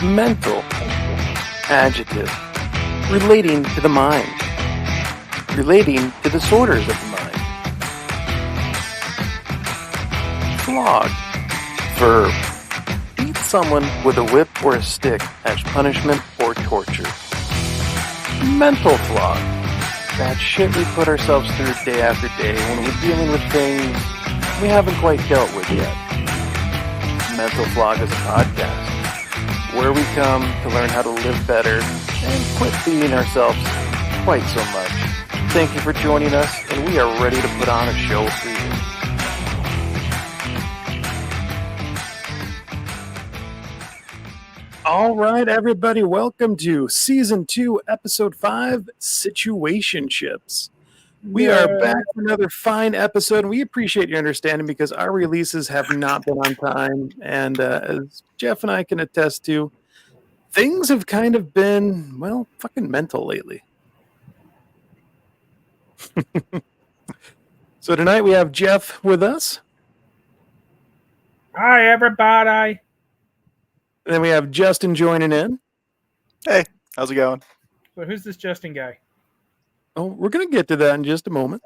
Mental. Adjective. Relating to the mind. Relating to disorders of the mind. Flog. Verb. Beat someone with a whip or a stick as punishment or torture. Mental flog. That shit we put ourselves through day after day when we're dealing with things we haven't quite dealt with yet. Mental Flog is a podcast where we come to learn how to live better and quit beating ourselves quite so much. Thank you for joining us, and we are ready to put on a show for you. All right, everybody, welcome to Season 2, Episode 5, Situationships. We are back for another fine episode, and we appreciate your understanding because our releases have not been on time. And as Jeff and I can attest to, things have kind of been, well, fucking mental lately. So tonight we have Jeff with us. Hi, everybody. And then we have Justin joining in. Hey, how's it going? So who's this Justin guy? Oh, we're going to get to that in just a moment.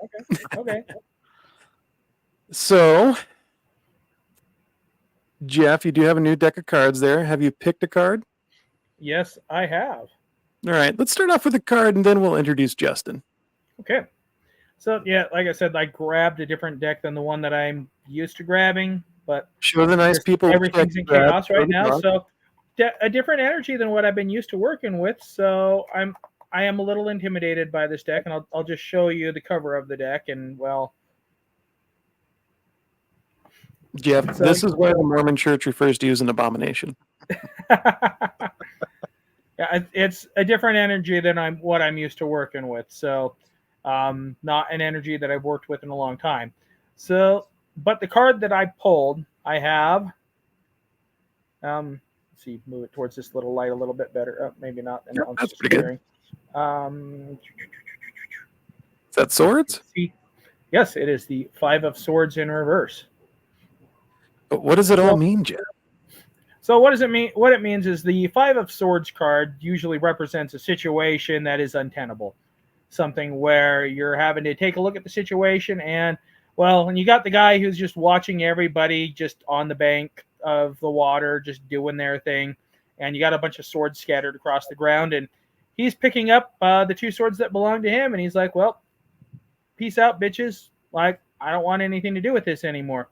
Okay. So, Jeff, you do have a new deck of cards there. Have you picked a card? Yes, I have. All right, let's start off with a card, and then we'll introduce Justin. Okay. So, yeah, like I said, I grabbed a different deck than the one that I'm used to grabbing, but show the nice people. Everything's in chaos right now, so a different energy than what I've been used to working with. So I am a little intimidated by this deck, and I'll just show you the cover of the deck. And well, Jeff, this is why the Mormon Church refers to you as an abomination. Yeah, it's a different energy than what I'm used to working with. So, not an energy that I've worked with in a long time. So, but the card that I pulled, I have. Let's see, move it towards this little light a little bit better. Oh, maybe not. And that's pretty good. Is that swords? Yes, it is the Five of Swords in reverse. But what does it all mean, Jeff? So what does it mean? What it means is the Five of Swords card usually represents a situation that is untenable. Something where you're having to take a look at the situation and, well, and you got the guy who's just watching everybody just on the bank of the water, just doing their thing. And you got a bunch of swords scattered across the ground. And he's picking up the two swords that belong to him. And he's like, well, peace out, bitches. Like, I don't want anything to do with this anymore.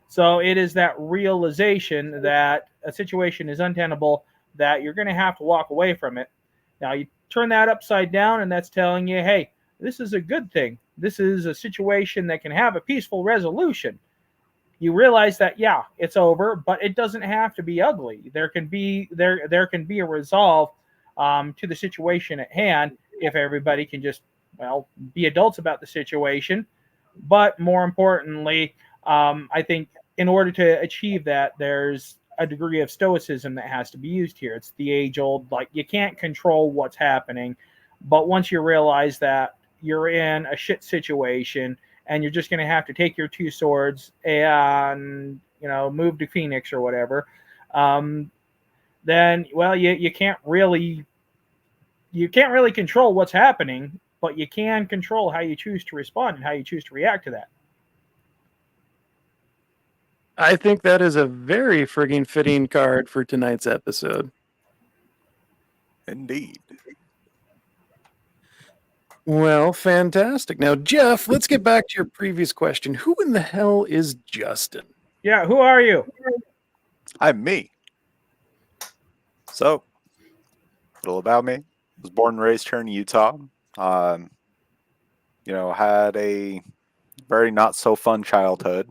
So it is that realization that a situation is untenable, that you're going to have to walk away from it. Now, you turn that upside down, and that's telling you, hey, this is a good thing. This is a situation that can have a peaceful resolution. You realize that, yeah, it's over, but it doesn't have to be ugly. There can be a resolve to the situation at hand if everybody can just, well, be adults about the situation. But more importantly, I think in order to achieve that, there's a degree of stoicism that has to be used here. It's the age-old, like, you can't control what's happening, but once you realize that you're in a shit situation and you're just going to have to take your two swords and, move to Phoenix or whatever, then, well, you can't really control what's happening, but you can control how you choose to respond and how you choose to react to that. I think that is a very frigging fitting card for tonight's episode. Indeed. Well, fantastic. Now, Jeff, let's get back to your previous question. Who in the hell is Justin? Yeah, who are you? I'm me. So, a little about me. I was born and raised here in Utah. Had a very not so fun childhood.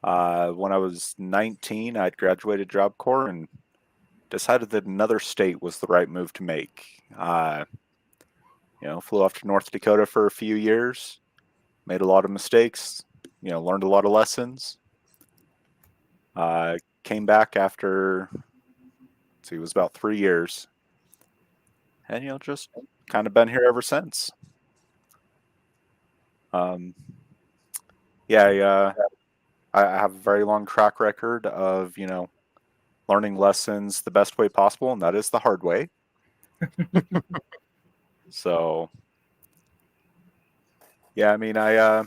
When I was 19, I'd graduated Job Corps and decided that another state was the right move to make. Flew off to North Dakota for a few years, made a lot of mistakes, learned a lot of lessons. Came back after, it was about 3 years. And, just kind of been here ever since. I have a very long track record of, learning lessons the best way possible, and that is the hard way. So, yeah, I mean, I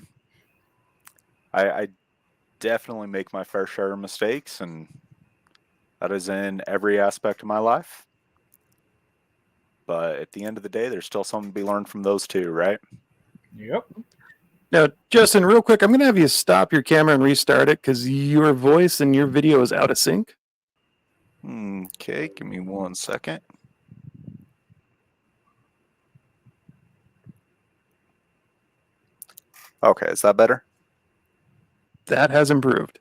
definitely make my fair share of mistakes, and that is in every aspect of my life. But at the end of the day, there's still something to be learned from those two, right? Yep. Now, Justin, real quick, I'm going to have you stop your camera and restart it because your voice and your video is out of sync. Okay, give me 1 second. Okay, is that better? That has improved.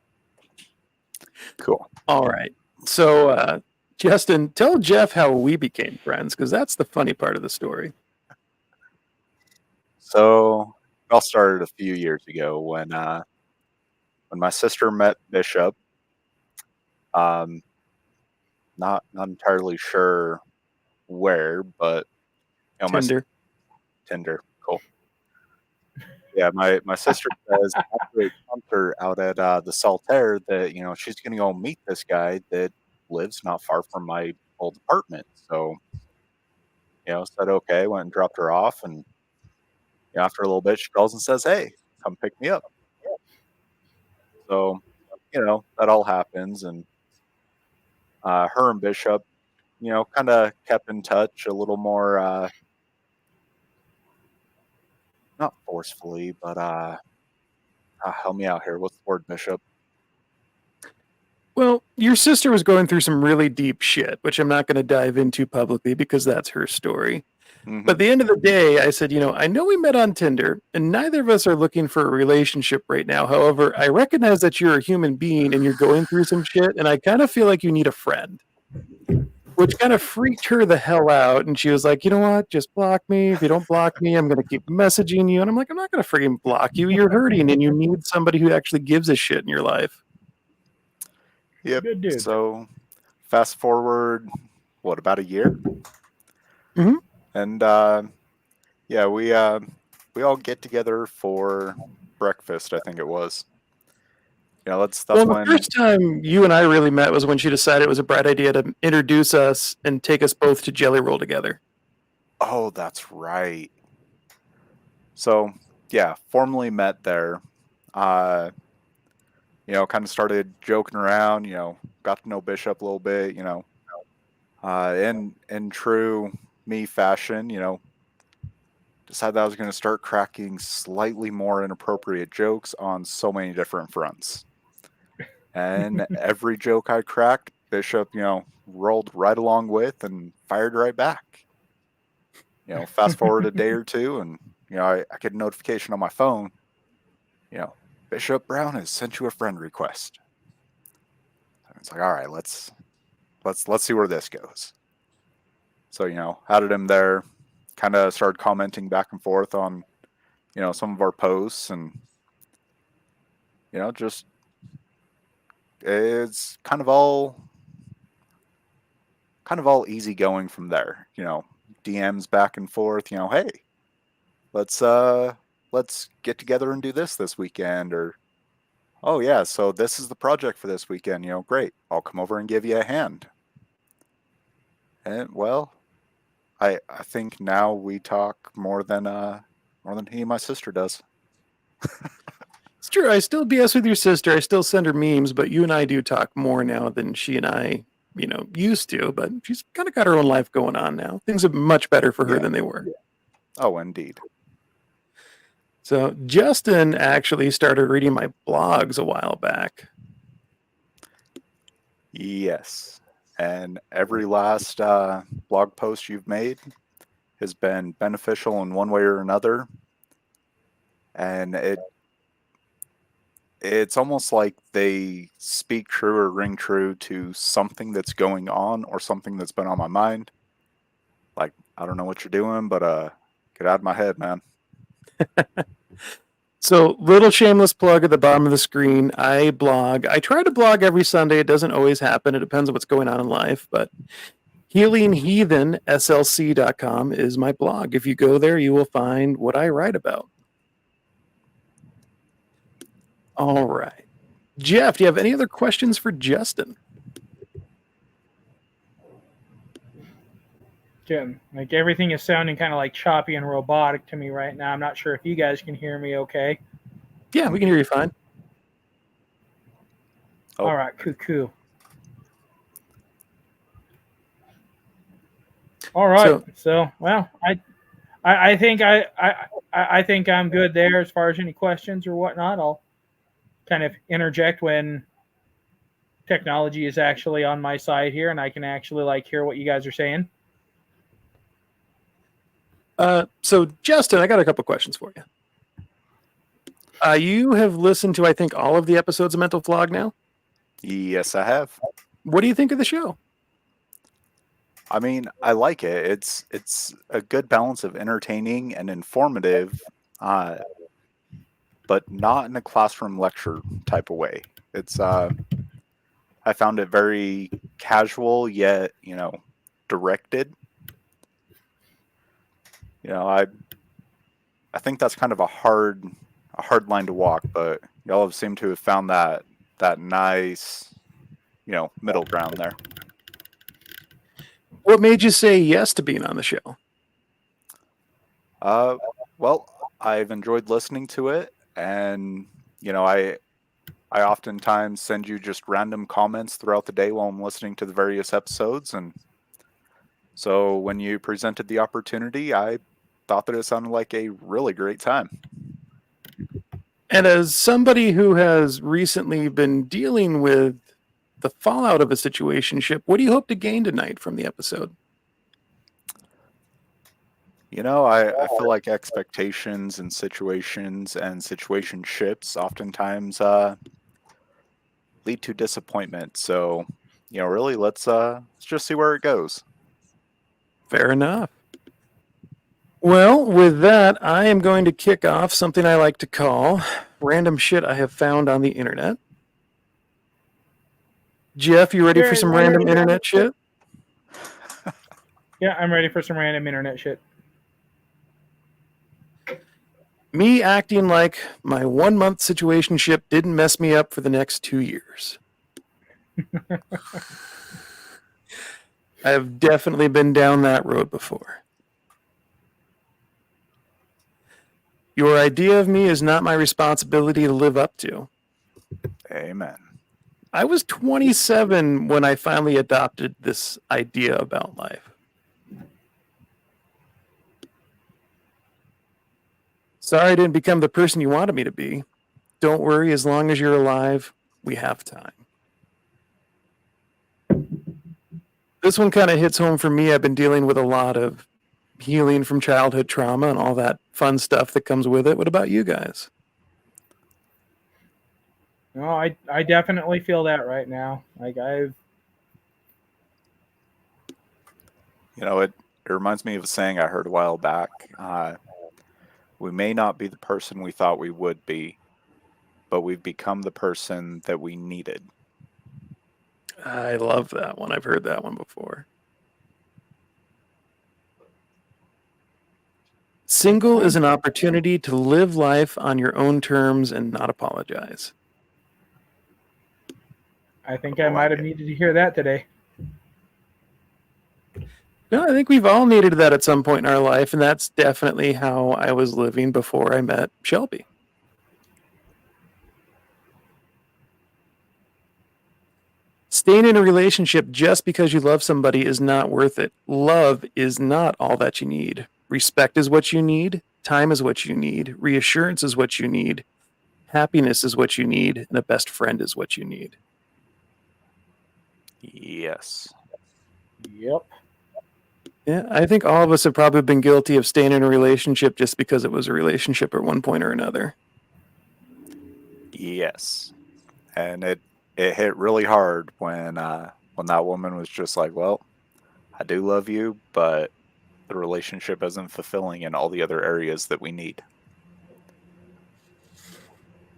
Cool. All right. So, Justin, tell Jeff how we became friends because that's the funny part of the story. So it all started a few years ago when my sister met Bishop. Not entirely sure where, but my Tinder. Cool. Yeah, my sister says after a concert out at the Saltaire that she's gonna go meet this guy that lives not far from my old apartment. So said okay, went and dropped her off, and after a little bit, she calls and says, "Hey, come pick me up." So that all happens, and her and Bishop, kind of kept in touch a little more, not forcefully, but help me out here. What's the word, Bishop? Well, your sister was going through some really deep shit, which I'm not going to dive into publicly because that's her story. Mm-hmm. But at the end of the day, I said, I know we met on Tinder, and neither of us are looking for a relationship right now. However, I recognize that you're a human being and you're going through some shit, and I kind of feel like you need a friend. Which kind of freaked her the hell out. And she was like, you know what? Just block me. If you don't block me, I'm going to keep messaging you. And I'm like, I'm not going to freaking block you. You're hurting and you need somebody who actually gives a shit in your life. Yep. Good dude. So fast forward, about a year? Mm-hmm. And yeah, we all get together for breakfast, I think it was. That's Well, when the first time you and I really met was when she decided it was a bright idea to introduce us and take us both to Jelly Roll together. Oh, that's right. So yeah, formally met there. Kind of started joking around. Got to know Bishop a little bit. In true me fashion, decided that I was going to start cracking slightly more inappropriate jokes on so many different fronts. And every joke I cracked, Bishop, rolled right along with and fired right back. Fast forward a day or two, and I get a notification on my phone. Bishop Brown has sent you a friend request. It's like, all right, let's see where this goes. So added him there, kind of started commenting back and forth on some of our posts, and just it's kind of all easy going from there. DMs back and forth. Hey, let's get together and do this weekend, or oh yeah, so this is the project for this weekend. Great, I'll come over and give you a hand. And well, I think now we talk more than he and my sister does. It's true. I still BS with your sister. I still send her memes, but you and I do talk more now than she and I, used to. But she's kind of got her own life going on now. Things are much better for her than they were. Oh, indeed. So Justin actually started reading my blogs a while back. Yes. And every last blog post you've made has been beneficial in one way or another. And it's almost like they speak true or ring true to something that's going on or something that's been on my mind. Like, I don't know what you're doing, but get out of my head, man. So, little shameless plug at the bottom of the screen. I blog. I try to blog every Sunday. It doesn't always happen. It depends on what's going on in life. But healingheathenslc.com is my blog. If you go there, you will find what I write about. All right. Jeff, do you have any other questions for Justin? Jim, like everything is sounding kind of like choppy and robotic to me right now. I'm not sure if you guys can hear me okay. Yeah, we can hear you fine. Oh, All right, cuckoo. All right, so well, I think I think I'm good there as far as any questions or whatnot. I'll kind of interject when technology is actually on my side here, and I can actually like hear what you guys are saying. So Justin, I got a couple questions for you. You have listened to, I think, all of the episodes of Mental Flog now. yes, I have. What do you think of the show? I mean, I like it. It's a good balance of entertaining and informative, uh, but not in a classroom lecture type of way. It's I found it very casual yet, directed. You know, I think that's kind of a hard line to walk, but y'all have seemed to have found that nice, middle ground there. What made you say yes to being on the show? Uh, well, I've enjoyed listening to it, and I oftentimes send you just random comments throughout the day while I'm listening to the various episodes, and so when you presented the opportunity, I thought that it sounded like a really great time. And as somebody who has recently been dealing with the fallout of a situationship, what do you hope to gain tonight from the episode? I feel like expectations and situations and situationships oftentimes lead to disappointment. So, really, let's just see where it goes. Fair enough. Well, with that, I am going to kick off something I like to call random shit I have found on the internet. Jeff, you ready for some random internet shit? Yeah, I'm ready for some random internet shit. Me acting like my 1 month situationship didn't mess me up for the next 2 years. I have definitely been down that road before. Your idea of me is not my responsibility to live up to. Amen. I was 27 when I finally adopted this idea about life. Sorry I didn't become the person you wanted me to be. Don't worry, as long as you're alive, we have time. This one kind of hits home for me. I've been dealing with a lot of healing from childhood trauma and all that fun stuff that comes with it. What about you guys? No, I definitely feel that right now. Like I've It reminds me of a saying I heard a while back. We may not be the person we thought we would be, but we've become the person that we needed. I love that one. I've heard that one before. Single is an opportunity to live life on your own terms and not apologize. I think I might have needed to hear that today. No, I think we've all needed that at some point in our life, and that's definitely how I was living before I met Shelby. Staying in a relationship just because you love somebody is not worth it. Love is not all that you need. Respect is what you need. Time is what you need. Reassurance is what you need. Happiness is what you need. And a best friend is what you need. Yes. Yep. Yeah, I think all of us have probably been guilty of staying in a relationship just because it was a relationship at one point or another. Yes. And it hit really hard when that woman was just like, "Well, I do love you, but the relationship isn't fulfilling in all the other areas that we need."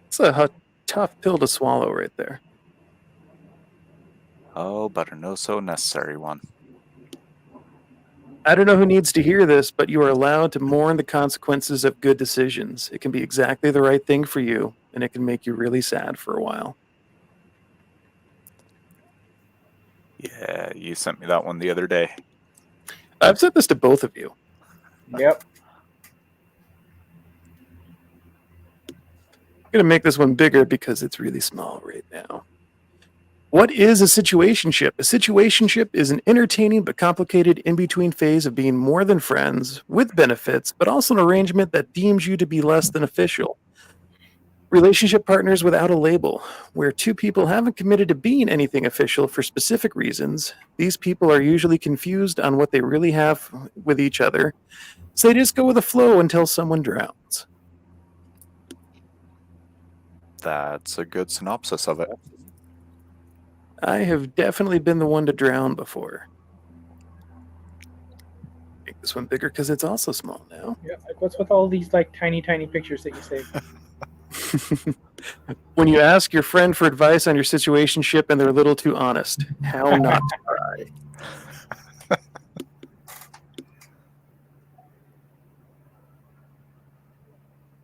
It's a tough pill to swallow right there. Oh, but a no so necessary one. I don't know who needs to hear this, but you are allowed to mourn the consequences of good decisions. It can be exactly the right thing for you, and it can make you really sad for a while. Yeah, you sent me that one the other day. I've said this to both of you. Yep. I'm going to make this one bigger because it's really small right now. What is a situationship? A situationship is an entertaining but complicated in-between phase of being more than friends, with benefits, but also an arrangement that deems you to be less than official. Relationship partners without a label, where two people haven't committed to being anything official for specific reasons. These people are usually confused on what they really have with each other, so they just go with the flow until someone drowns. That's a good synopsis of it. I have definitely been the one to drown before. Make this one bigger because it's also small now. Yeah. Like, what's with all these like tiny pictures that you save? When you ask your friend for advice on your situationship and they're a little too honest, how not to cry.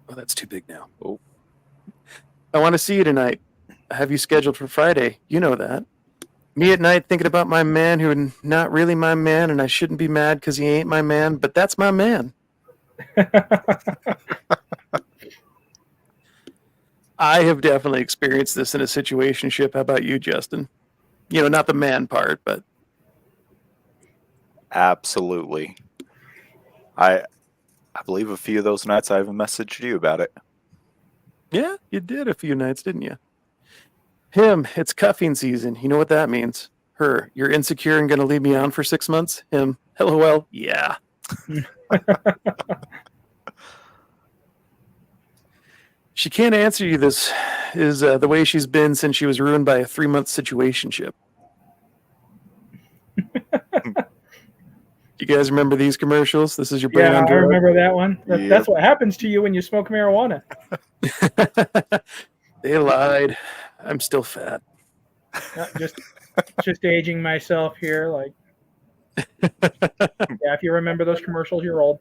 Oh, that's too big now. Oh. I want to see you tonight. I have you scheduled for Friday. You know that. Me at night thinking about my man who not really my man, and I shouldn't be mad because he ain't my man, but that's my man. I have definitely experienced this in a situationship. How about you, Justin? You know, not the man part, but Absolutely. I believe a few of those nights I even messaged you about it. yeah, you did a few nights, didn't you? Him, it's cuffing season. You know what that means. Her, you're insecure and going to leave me on for 6 months. Him, LOL, yeah. She can't answer you. This is the way she's been since she was ruined by a 3-month situationship. You guys remember these commercials? This is your brain on I drugs. remember that one. Yep. That's what happens to you when you smoke marijuana. They lied. I'm still fat. Just aging myself here. Like, yeah, if you remember those commercials, you're old.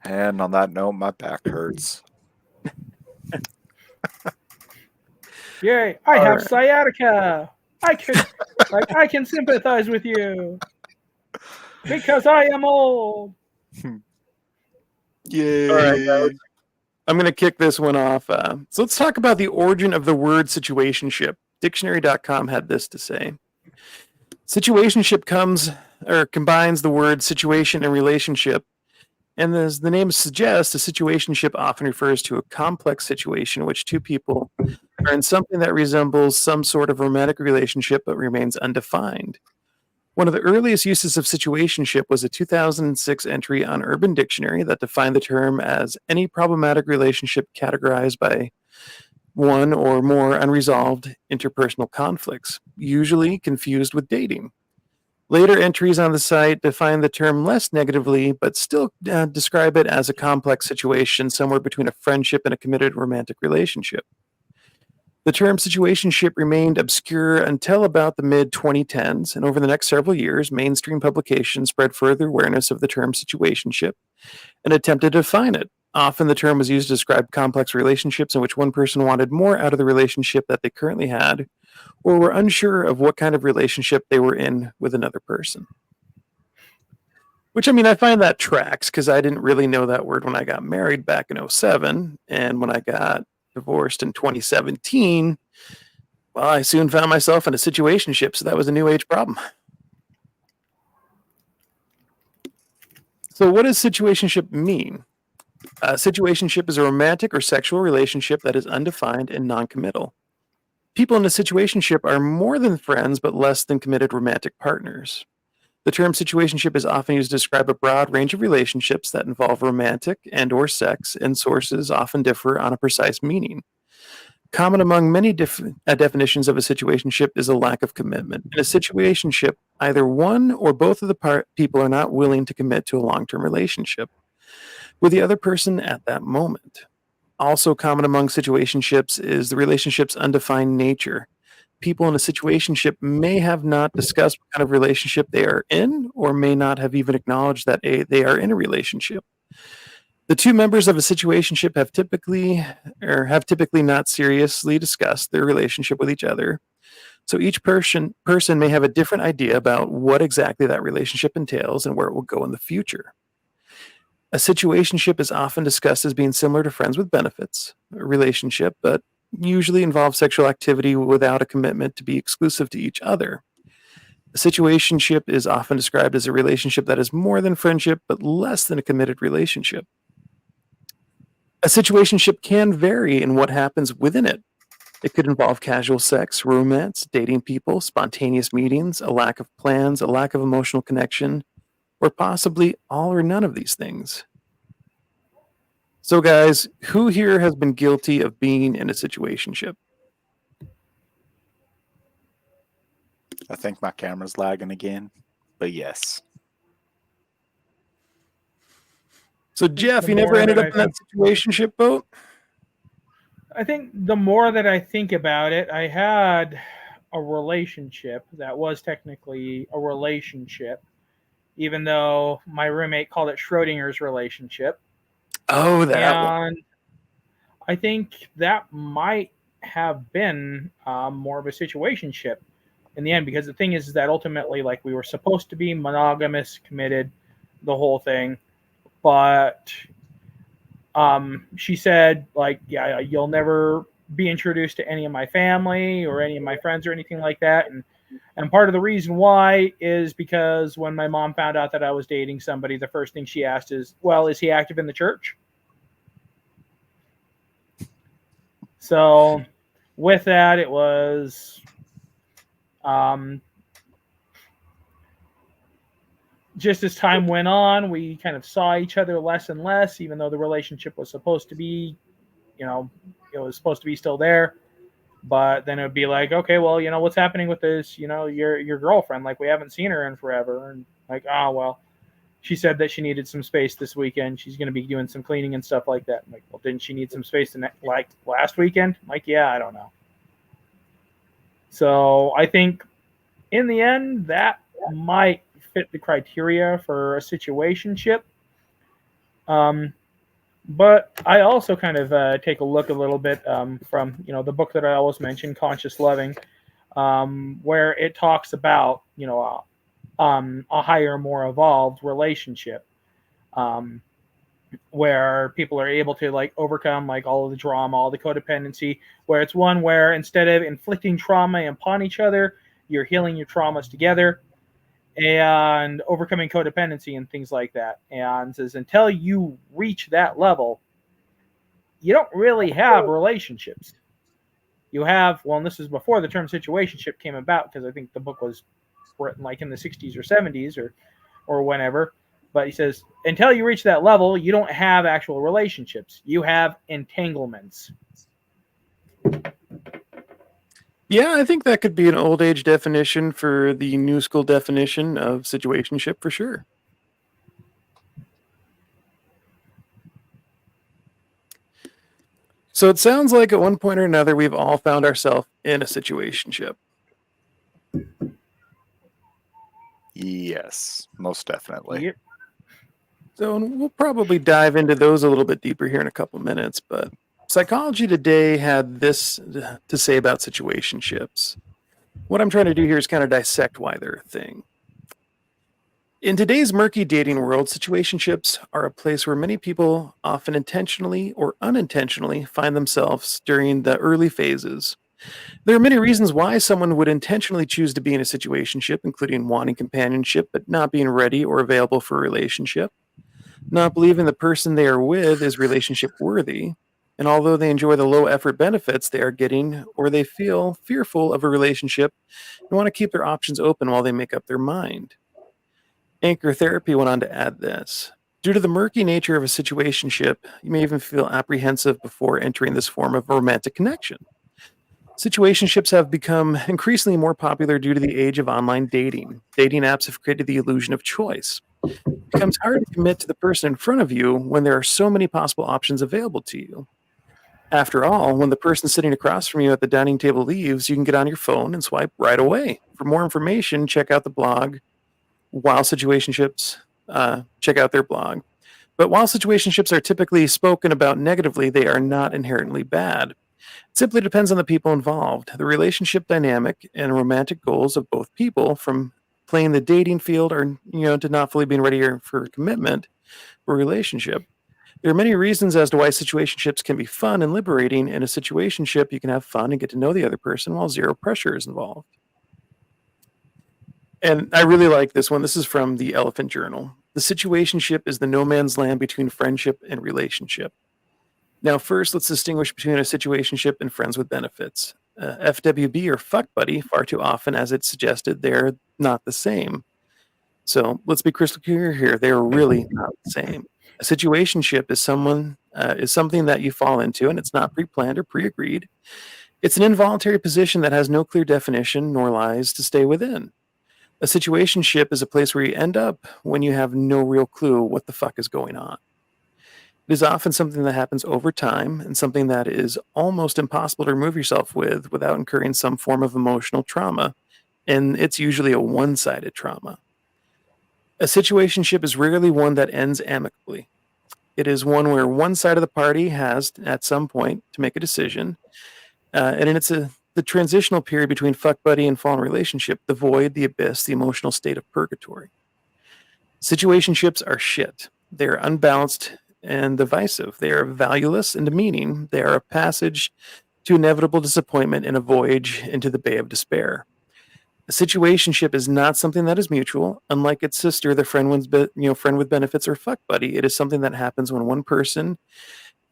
And on that note, my back hurts. Yay! I All have right. sciatica. I can sympathize with you because I am old. Yay! All right, guys. I'm going to kick this one off. So let's talk about the origin of the word situationship. Dictionary.com had this to say. Situationship combines the word situation and relationship. And as the name suggests, a situationship often refers to a complex situation in which two people are in something that resembles some sort of romantic relationship but remains undefined. One of the earliest uses of situationship was a 2006 entry on Urban Dictionary that defined the term as any problematic relationship categorized by one or more unresolved interpersonal conflicts, usually confused with dating. Later entries on the site define the term less negatively, but still describe it as a complex situation somewhere between a friendship and a committed romantic relationship. The term situationship remained obscure until about the mid-2010s, and over the next several years, mainstream publications spread further awareness of the term situationship and attempted to define it. Often the term was used to describe complex relationships in which one person wanted more out of the relationship that they currently had, or were unsure of what kind of relationship they were in with another person. Which, I mean, I find that tracks because I didn't really know that word when I got married back in 2007, and when I got divorced in 2017, well, I soon found myself in a situationship, so that was a new age problem. So what does situationship mean? Situationship is a romantic or sexual relationship that is undefined and non-committal. People in a situationship are more than friends, but less than committed romantic partners. The term situationship is often used to describe a broad range of relationships that involve romantic and/or sex, and sources often differ on a precise meaning. Common among many definitions of a situationship is a lack of commitment. In a situationship, either one or both of the people are not willing to commit to a long-term relationship with the other person at that moment. Also common among situationships is the relationship's undefined nature. People in a situationship may have not discussed what kind of relationship they are in, or may not have even acknowledged that they are in a relationship. The two members of a situationship have typically not seriously discussed their relationship with each other. So each person may have a different idea about what exactly that relationship entails and where it will go in the future. A situationship is often discussed as being similar to friends with benefits, a relationship, but usually involves sexual activity without a commitment to be exclusive to each other. A situationship is often described as a relationship that is more than friendship, but less than a committed relationship. A situationship can vary in what happens within it. It could involve casual sex, romance, dating people, spontaneous meetings, a lack of plans, a lack of emotional connection, or possibly all or none of these things. So, guys, who here has been guilty of being in a situationship? I think my camera's lagging again, but yes. So, Jeff, The you never more ended that up I in that think, situationship boat? I think the more that I think about it, I had a relationship that was technically a relationship, even though my roommate called it Schrodinger's relationship. Oh, that one. And I think that might have been more of a situationship in the end, because the thing is that ultimately, like, we were supposed to be monogamous, committed, the whole thing, but she said, like, yeah, you'll never be introduced to any of my family or any of my friends or anything like that. And part of the reason why is because when my mom found out that I was dating somebody, the first thing she asked is, well, is he active in the church? So with that, it was um, just as time went on, we kind of saw each other less and less, even though the relationship was supposed to be, you know, it was supposed to be still there. But then it would be like, okay, well, what's happening with this, your girlfriend? Like, we haven't seen her in forever. And like, oh, well, she said that she needed some space this weekend. She's going to be doing some cleaning and stuff like that. I'm like, well, didn't she need some space like last weekend? I'm like, yeah, I don't know. So I think in the end, that might fit the criteria for a situationship. Um, but I also kind of take a look a little bit from the book that I always mention, Conscious Loving, where it talks about a higher, more evolved relationship, um, where people are able to like overcome like all of the drama, all the codependency, where it's one where instead of inflicting trauma upon each other, you're healing your traumas together and overcoming codependency and things like that. And says until you reach that level, you don't really have relationships. You have, well, and this is before the term situationship came about, because I think the book was written like in the 60s or 70s or whenever. But he says until you reach that level, you don't have actual relationships. You have entanglements. Yeah, I think that could be an old age definition for the new school definition of situationship for sure. So it sounds like at one point or another, we've all found ourselves in a situationship. Yes, most definitely. Yep. So we'll probably dive into those a little bit deeper here in a couple minutes. But Psychology Today had this to say about situationships. What I'm trying to do here is kind of dissect why they're a thing. In today's murky dating world, situationships are a place where many people, often intentionally or unintentionally, find themselves during the early phases. There are many reasons why someone would intentionally choose to be in a situationship, including wanting companionship but not being ready or available for a relationship, not believing the person they are with is relationship worthy, and although they enjoy the low effort benefits they are getting, or they feel fearful of a relationship and want to keep their options open while they make up their mind. Anchor Therapy went on to add this. Due to the murky nature of a situationship, you may even feel apprehensive before entering this form of romantic connection. Situationships have become increasingly more popular due to the age of online dating. Dating apps have created the illusion of choice. It becomes hard to commit to the person in front of you when there are so many possible options available to you. After all, when the person sitting across from you at the dining table leaves, you can get on your phone and swipe right away. For more information, check out the blog While Situationships. Check out their blog. But while situationships are typically spoken about negatively, they are not inherently bad. It simply depends on the people involved, the relationship dynamic, and romantic goals of both people, from playing the dating field or to not fully being ready for commitment or relationship. There are many reasons as to why situationships can be fun and liberating. In a situationship, you can have fun and get to know the other person while zero pressure is involved. And I really like this one. This is from the Elephant Journal. The situationship is the no man's land between friendship and relationship. Now, first, let's distinguish between a situationship and friends with benefits. FWB or fuck buddy, far too often, as it's suggested, they're not the same. So let's be crystal clear here. They're really not the same. A situationship is something that you fall into, and it's not pre-planned or pre-agreed. It's an involuntary position that has no clear definition nor lies to stay within. A situationship is a place where you end up when you have no real clue what the fuck is going on. It is often something that happens over time and something that is almost impossible to remove yourself with without incurring some form of emotional trauma, and it's usually a one-sided trauma. A situationship is rarely one that ends amicably. It is one where one side of the party has, at some point, to make a decision, and it's the transitional period between fuck buddy and fallen relationship, the void, the abyss, the emotional state of purgatory. Situationships are shit. They are unbalanced and divisive. They are valueless and demeaning. They are a passage to inevitable disappointment and a voyage into the bay of despair. A situationship is not something that is mutual. Unlike its sister, the friend with benefits or fuck buddy, it is something that happens when one person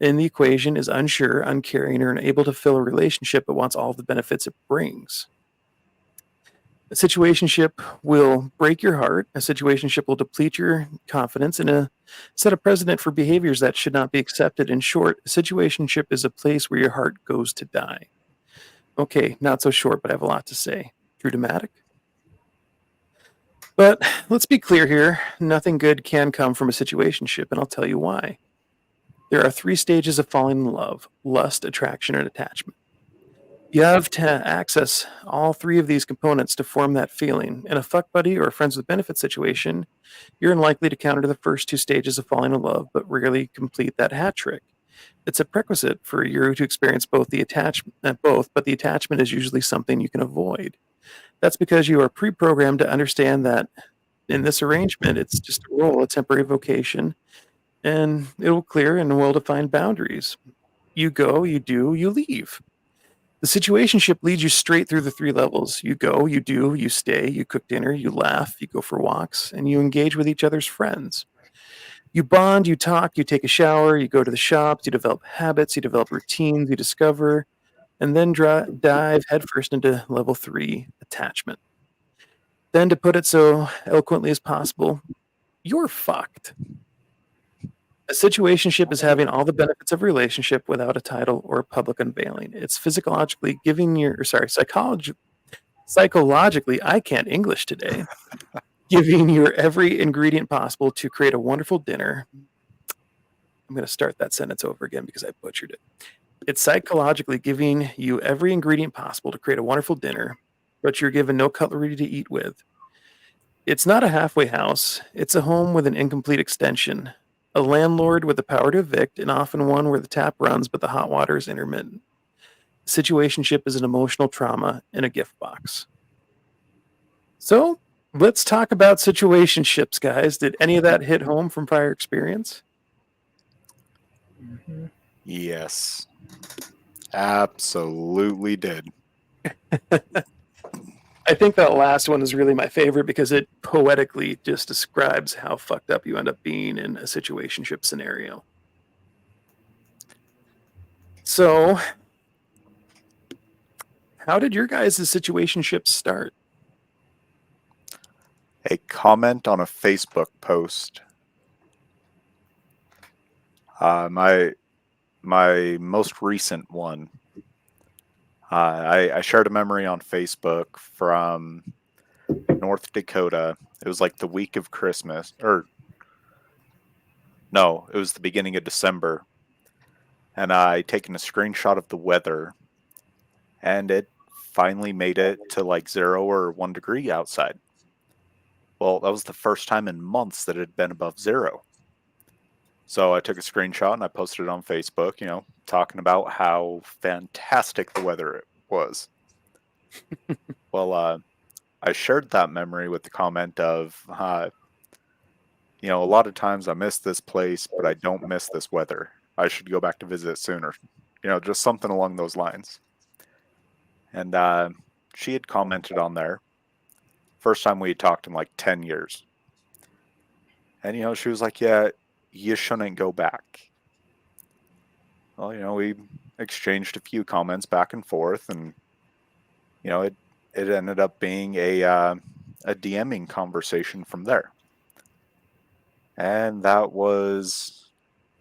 in the equation is unsure, uncaring, or unable to fill a relationship but wants all of the benefits it brings. A situationship will break your heart. A situationship will deplete your confidence and set a precedent for behaviors that should not be accepted. In short, a situationship is a place where your heart goes to die. Okay, not so short, but I have a lot to say. Too dramatic? But let's be clear here. Nothing good can come from a situationship, and I'll tell you why. There are three stages of falling in love: lust, attraction, and attachment. You have to access all three of these components to form that feeling. In a fuck buddy or a friends with benefits situation, you're unlikely to counter the first two stages of falling in love, but rarely complete that hat trick. It's a prerequisite for you to experience both, but the attachment is usually something you can avoid. That's because you are pre-programmed to understand that in this arrangement, it's just a role, a temporary vocation, and it will clear in well-defined boundaries. You go, you do, you leave. The situationship leads you straight through the three levels. You go, you do, you stay, you cook dinner, you laugh, you go for walks, and you engage with each other's friends. You bond, you talk, you take a shower, you go to the shops, you develop habits, you develop routines, you discover, and then dive headfirst into level three, attachment. Then, to put it so eloquently as possible, you're fucked. A situationship is having all the benefits of a relationship without a title or a public unveiling. It's physiologically giving psychologically, I can't English today, giving your every ingredient possible to create a wonderful dinner. I'm going to start that sentence over again because I butchered it. It's psychologically giving you every ingredient possible to create a wonderful dinner, but you're given no cutlery to eat with. It's not a halfway house. It's a home with an incomplete extension, a landlord with the power to evict, and often one where the tap runs but the hot water is intermittent. Situationship is an emotional trauma in a gift box. So let's talk about situationships, guys. Did any of that hit home from prior experience? Mhm. Yes. Absolutely did. I think that last one is really my favorite because it poetically just describes how fucked up you end up being in a situationship scenario. So, how did your guys' situationship start? A comment on a Facebook post. My most recent one. I shared a memory on Facebook from North Dakota. It was like the week of Christmas, or no, it was the beginning of December. And I taken a screenshot of the weather, and it finally made it to like 0 or 1 degree outside. Well, that was the first time in months that it had been above zero. So I took a screenshot and I posted it on Facebook, talking about how fantastic the weather it was. Well, I shared that memory with the comment of, a lot of times I miss this place, but I don't miss this weather. I should go back to visit sooner. Just something along those lines. And she had commented on there. First time we had talked in like 10 years. And, she was like, yeah, you shouldn't go back. Well, we exchanged a few comments back and forth, and, it ended up being a DMing conversation from there. And that was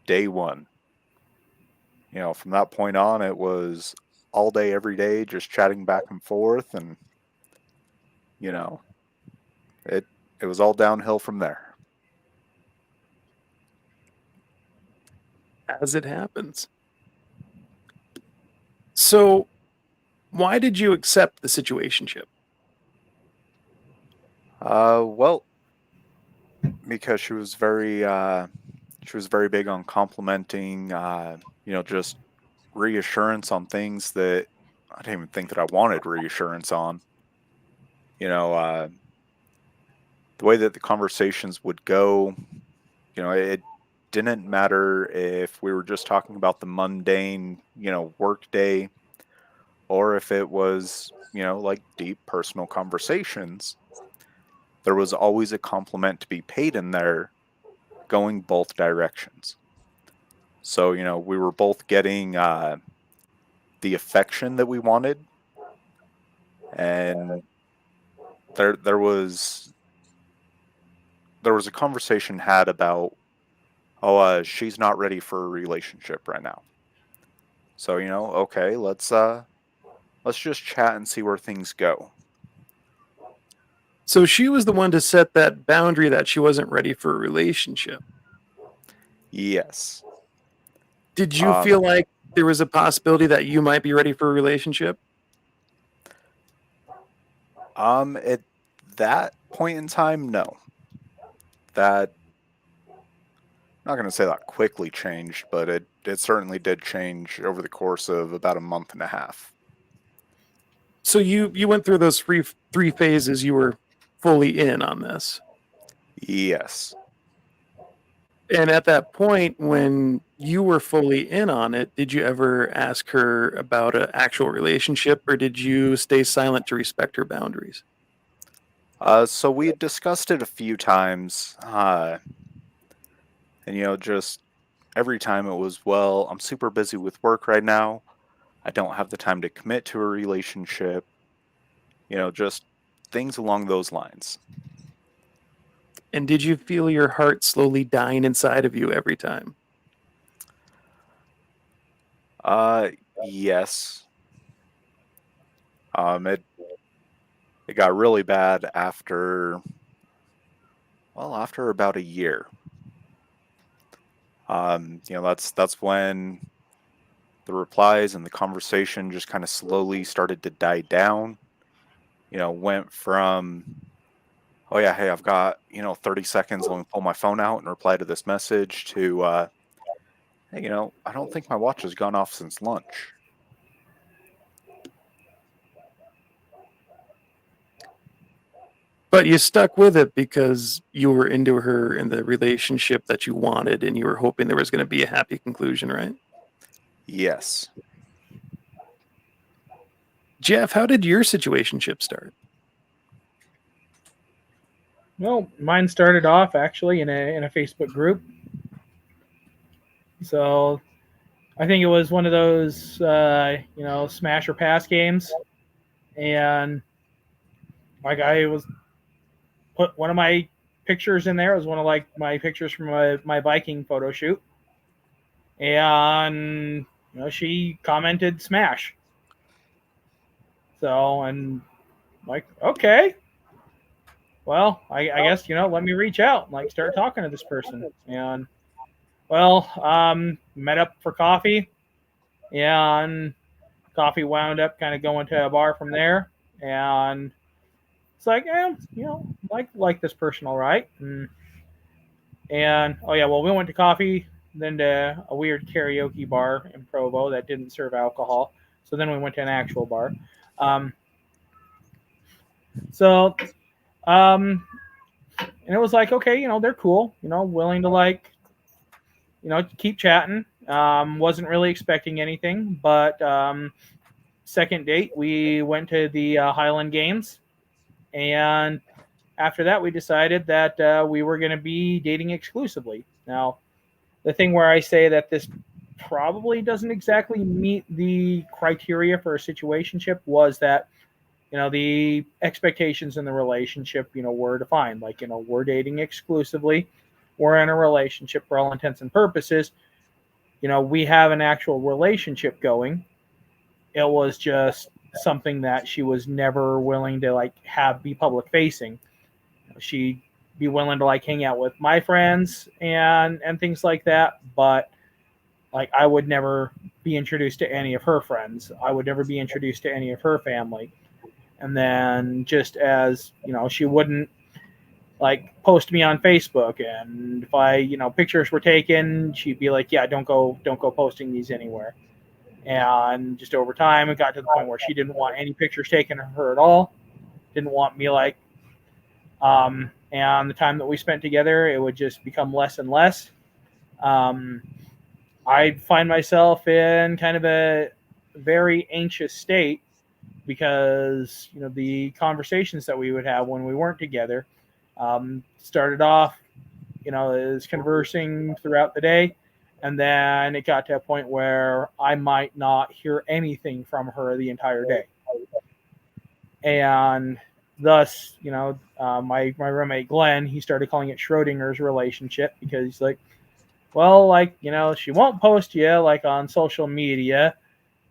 day one. From that point on, it was all day, every day, just chatting back and forth, and you know, it was all downhill from there. As it happens. So, why did you accept the situationship? Well, because she was very big on complimenting, just reassurance on things that I didn't even think that I wanted reassurance on. You know, uh, the way that the conversations would go, it didn't matter if we were just talking about the mundane, work day, or if it was, like deep personal conversations. There was always a compliment to be paid in there going both directions. So, we were both getting the affection that we wanted, and there was a conversation had about, oh, she's not ready for a relationship right now. So, okay, let's just chat and see where things go. So she was the one to set that boundary that she wasn't ready for a relationship. Yes. Did you feel like there was a possibility that you might be ready for a relationship? At that point in time, no. That I'm not going to say that quickly changed, but it certainly did change over the course of about a month and a half. So you went through those three phases. You were fully in on this. Yes. And at that point, when you were fully in on it, did you ever ask her about an actual relationship, or did you stay silent to respect her boundaries? So we had discussed it a few times, and just every time it was, well, I'm super busy with work right now. I don't have the time to commit to a relationship. Just things along those lines. And did you feel your heart slowly dying inside of you every time? Yes. It got really bad after about a year. That's when the replies and the conversation just kind of slowly started to die down. Went from, oh yeah, hey, I've got 30 seconds. Let me pull my phone out and reply to this message to, hey, I don't think my watch has gone off since lunch. But you stuck with it because you were into her in the relationship that you wanted, and you were hoping there was going to be a happy conclusion, right? Yes. Jeff, how did your situationship start? Well, mine started off actually in a Facebook group. So I think it was one of those smash or pass games, and my guy was put one of my pictures in there. It was one of like my pictures from my Viking photo shoot, and she commented smash. So and like okay, well I guess let me reach out and like start talking to this person. And well, met up for coffee, and coffee wound up kind of going to a bar from there. And it's like, like this person, all right. And oh yeah, well, we went to coffee. then to a weird karaoke bar in Provo that didn't serve alcohol. So then we went to an actual bar. Um, so and it was like, okay, they're cool, willing to like, keep chatting. Wasn't really expecting anything, but second date we went to the Highland Games, and after that we decided that we were going to be dating exclusively. Now, the thing where I say that this probably doesn't exactly meet the criteria for a situationship was that the expectations in the relationship were defined, like we're dating exclusively, we're in a relationship for all intents and purposes, we have an actual relationship going. It was just something that she was never willing to like have be public facing. She'd be willing to like hang out with my friends and things like that, but like I would never be introduced to any of her friends. I would never be introduced to any of her family. And then just as, she wouldn't like post me on Facebook, and if I, pictures were taken, she'd be like, "Yeah, don't go posting these anywhere." And just over time it got to the point where she didn't want any pictures taken of her at all. Didn't want me like and the time that we spent together, it would just become less and less. Um, I'd find myself in kind of a very anxious state because the conversations that we would have when we weren't together started off as conversing throughout the day, and then it got to a point where I might not hear anything from her the entire day, and thus my roommate Glenn, he started calling it Schrodinger's relationship, because he's like, well, like, she won't post you like on social media.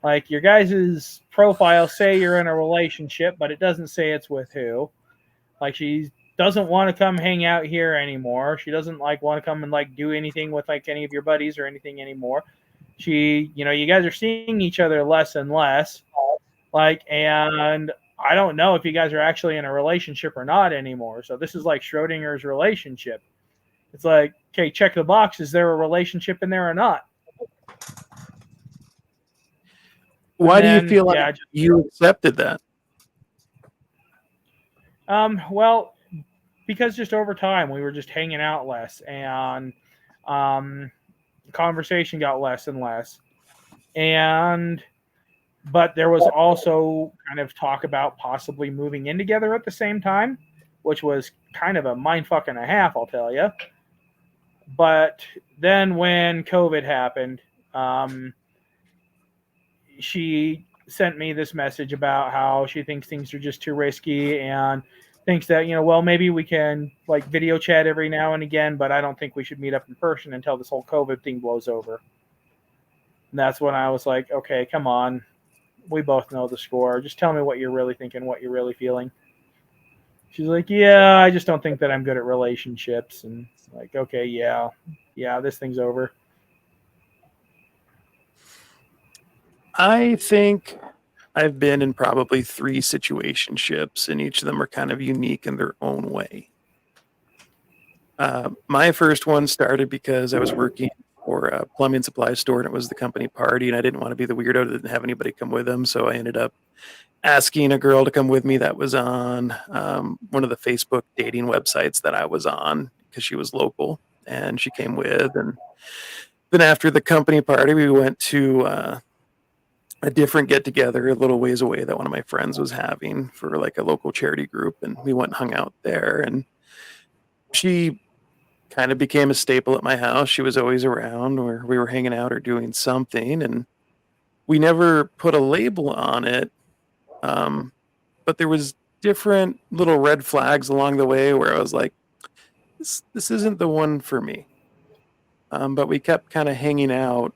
Like, your guys' profile say you're in a relationship, but it doesn't say it's with who. Like, she doesn't want to come hang out here anymore. She doesn't like want to come and like do anything with like any of your buddies or anything anymore. You guys are seeing each other less and less. Like, and I don't know if you guys are actually in a relationship or not anymore. So this is like Schrodinger's relationship. It's like, okay, check the box. Is there a relationship in there or not? Why do you feel like yeah, you accepted that? Well, because just over time we were just hanging out less, and um, conversation got less and less, and but there was also kind of talk about possibly moving in together at the same time, which was kind of a mind fuck and a half, I'll tell you. But then when COVID happened, she sent me this message about how she thinks things are just too risky, and thinks that, well, maybe we can like video chat every now and again, but I don't think we should meet up in person until this whole COVID thing blows over. And that's when I was like, okay, come on. We both know the score. Just tell me what you're really thinking, what you're really feeling. She's like, yeah, I just don't think that I'm good at relationships. And like, okay, yeah, this thing's over. I think I've been in probably 3 situationships, and each of them are kind of unique in their own way. My first one started because I was working for a plumbing supply store, and it was the company party, and I didn't want to be the weirdo that didn't have anybody come with them, so I ended up asking a girl to come with me that was on one of the Facebook dating websites that I was on, because she was local, and she came with. And then after the company party, we went to a different get together a little ways away that one of my friends was having for like a local charity group, and we went and hung out there. And she kind of became a staple at my house. She was always around, where we were hanging out or doing something, and we never put a label on it. But there was different little red flags along the way where I was like, this isn't the one for me. But we kept kind of hanging out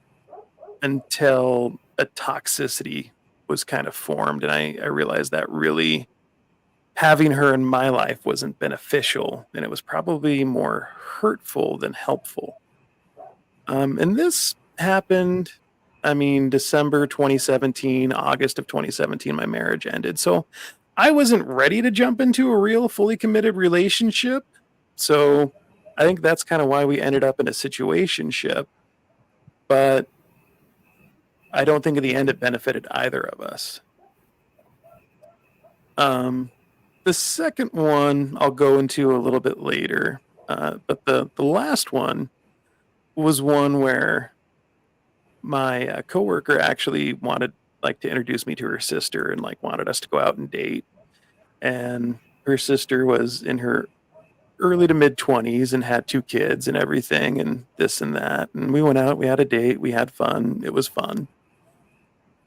until a toxicity was kind of formed, and I realized that really having her in my life wasn't beneficial, and it was probably more hurtful than helpful. And this happened, I mean, December 2017, August of 2017, my marriage ended. So I wasn't ready to jump into a real fully committed relationship. So I think that's kind of why we ended up in a situationship. but I don't think in the end it benefited either of us. The second one I'll go into a little bit later, but the last one was one where my coworker actually wanted to introduce me to her sister and wanted us to go out and date. And her sister was in her early to mid 20s and had two kids and everything and this and that. And we went out, we had a date, we had fun. It was fun.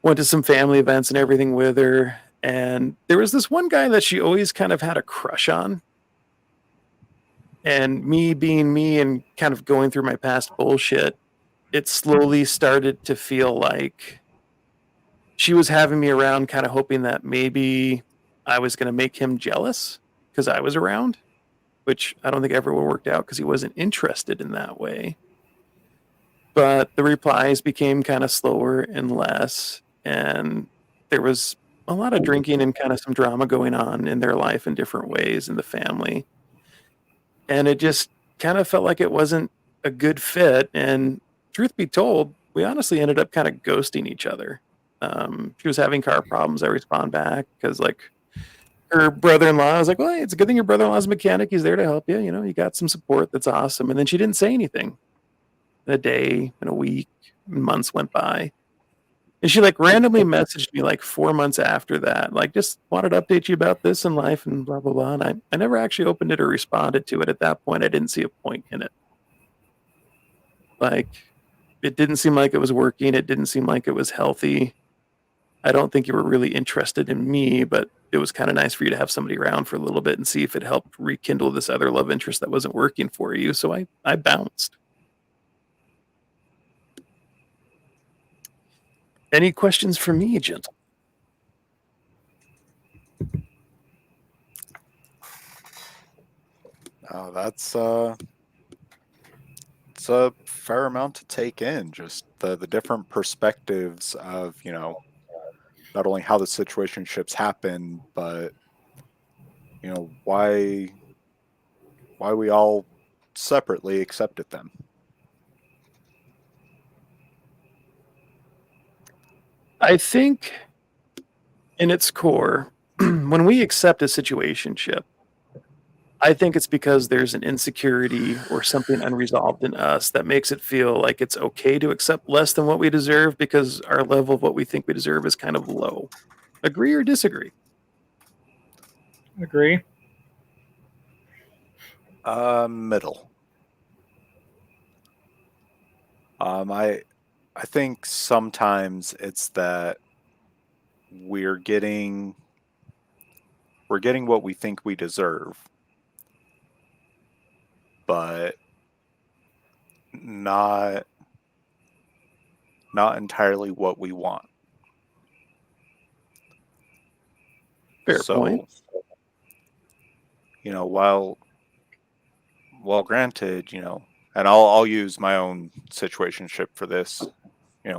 Went to some family events and everything with her. And there was this one guy that she always kind of had a crush on. And me being me and kind of going through my past bullshit, it slowly started to feel like she was having me around, kind of hoping that maybe I was going to make him jealous because I was around, which I don't think ever worked out because he wasn't interested in that way. But the replies became kind of slower and less, and there was a lot of drinking and kind of some drama going on in their life in different ways in the family. And it just kind of felt like it wasn't a good fit. And truth be told, we honestly ended up kind of ghosting each other. She was having car problems. I respond back because her brother-in-law, I was like, well, hey, it's a good thing your brother-in-law's a mechanic. He's there to help you. You got some support. That's awesome. And then she didn't say anything. A day and a week, months went by. And she randomly messaged me 4 months after that, just wanted to update you about this in life and blah, blah, blah. And I never actually opened it or responded to it at that point. I didn't see a point in it. It didn't seem like it was working. It didn't seem like it was healthy. I don't think you were really interested in me, but it was kind of nice for you to have somebody around for a little bit and see if it helped rekindle this other love interest that wasn't working for you. So I bounced. Any questions for me, gentle? Oh, it's a fair amount to take in. Just the different perspectives of not only how the situationships happen, but why we all separately accepted them. I think in its core, when we accept a situationship, I think it's because there's an insecurity or something unresolved in us that makes it feel like it's okay to accept less than what we deserve because our level of what we think we deserve is kind of low. Agree or disagree? Agree. Middle. I think sometimes it's that we're getting what we think we deserve, but not entirely what we want. Fair point. While granted, and I'll use my own situationship for this,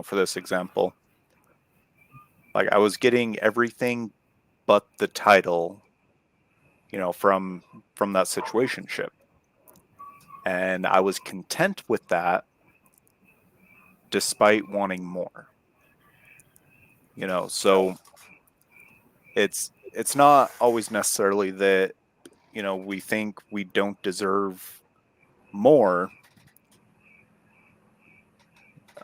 for this example. I was getting everything but the title, from that situationship. And I was content with that despite wanting more. So it's not always necessarily that, we think we don't deserve more.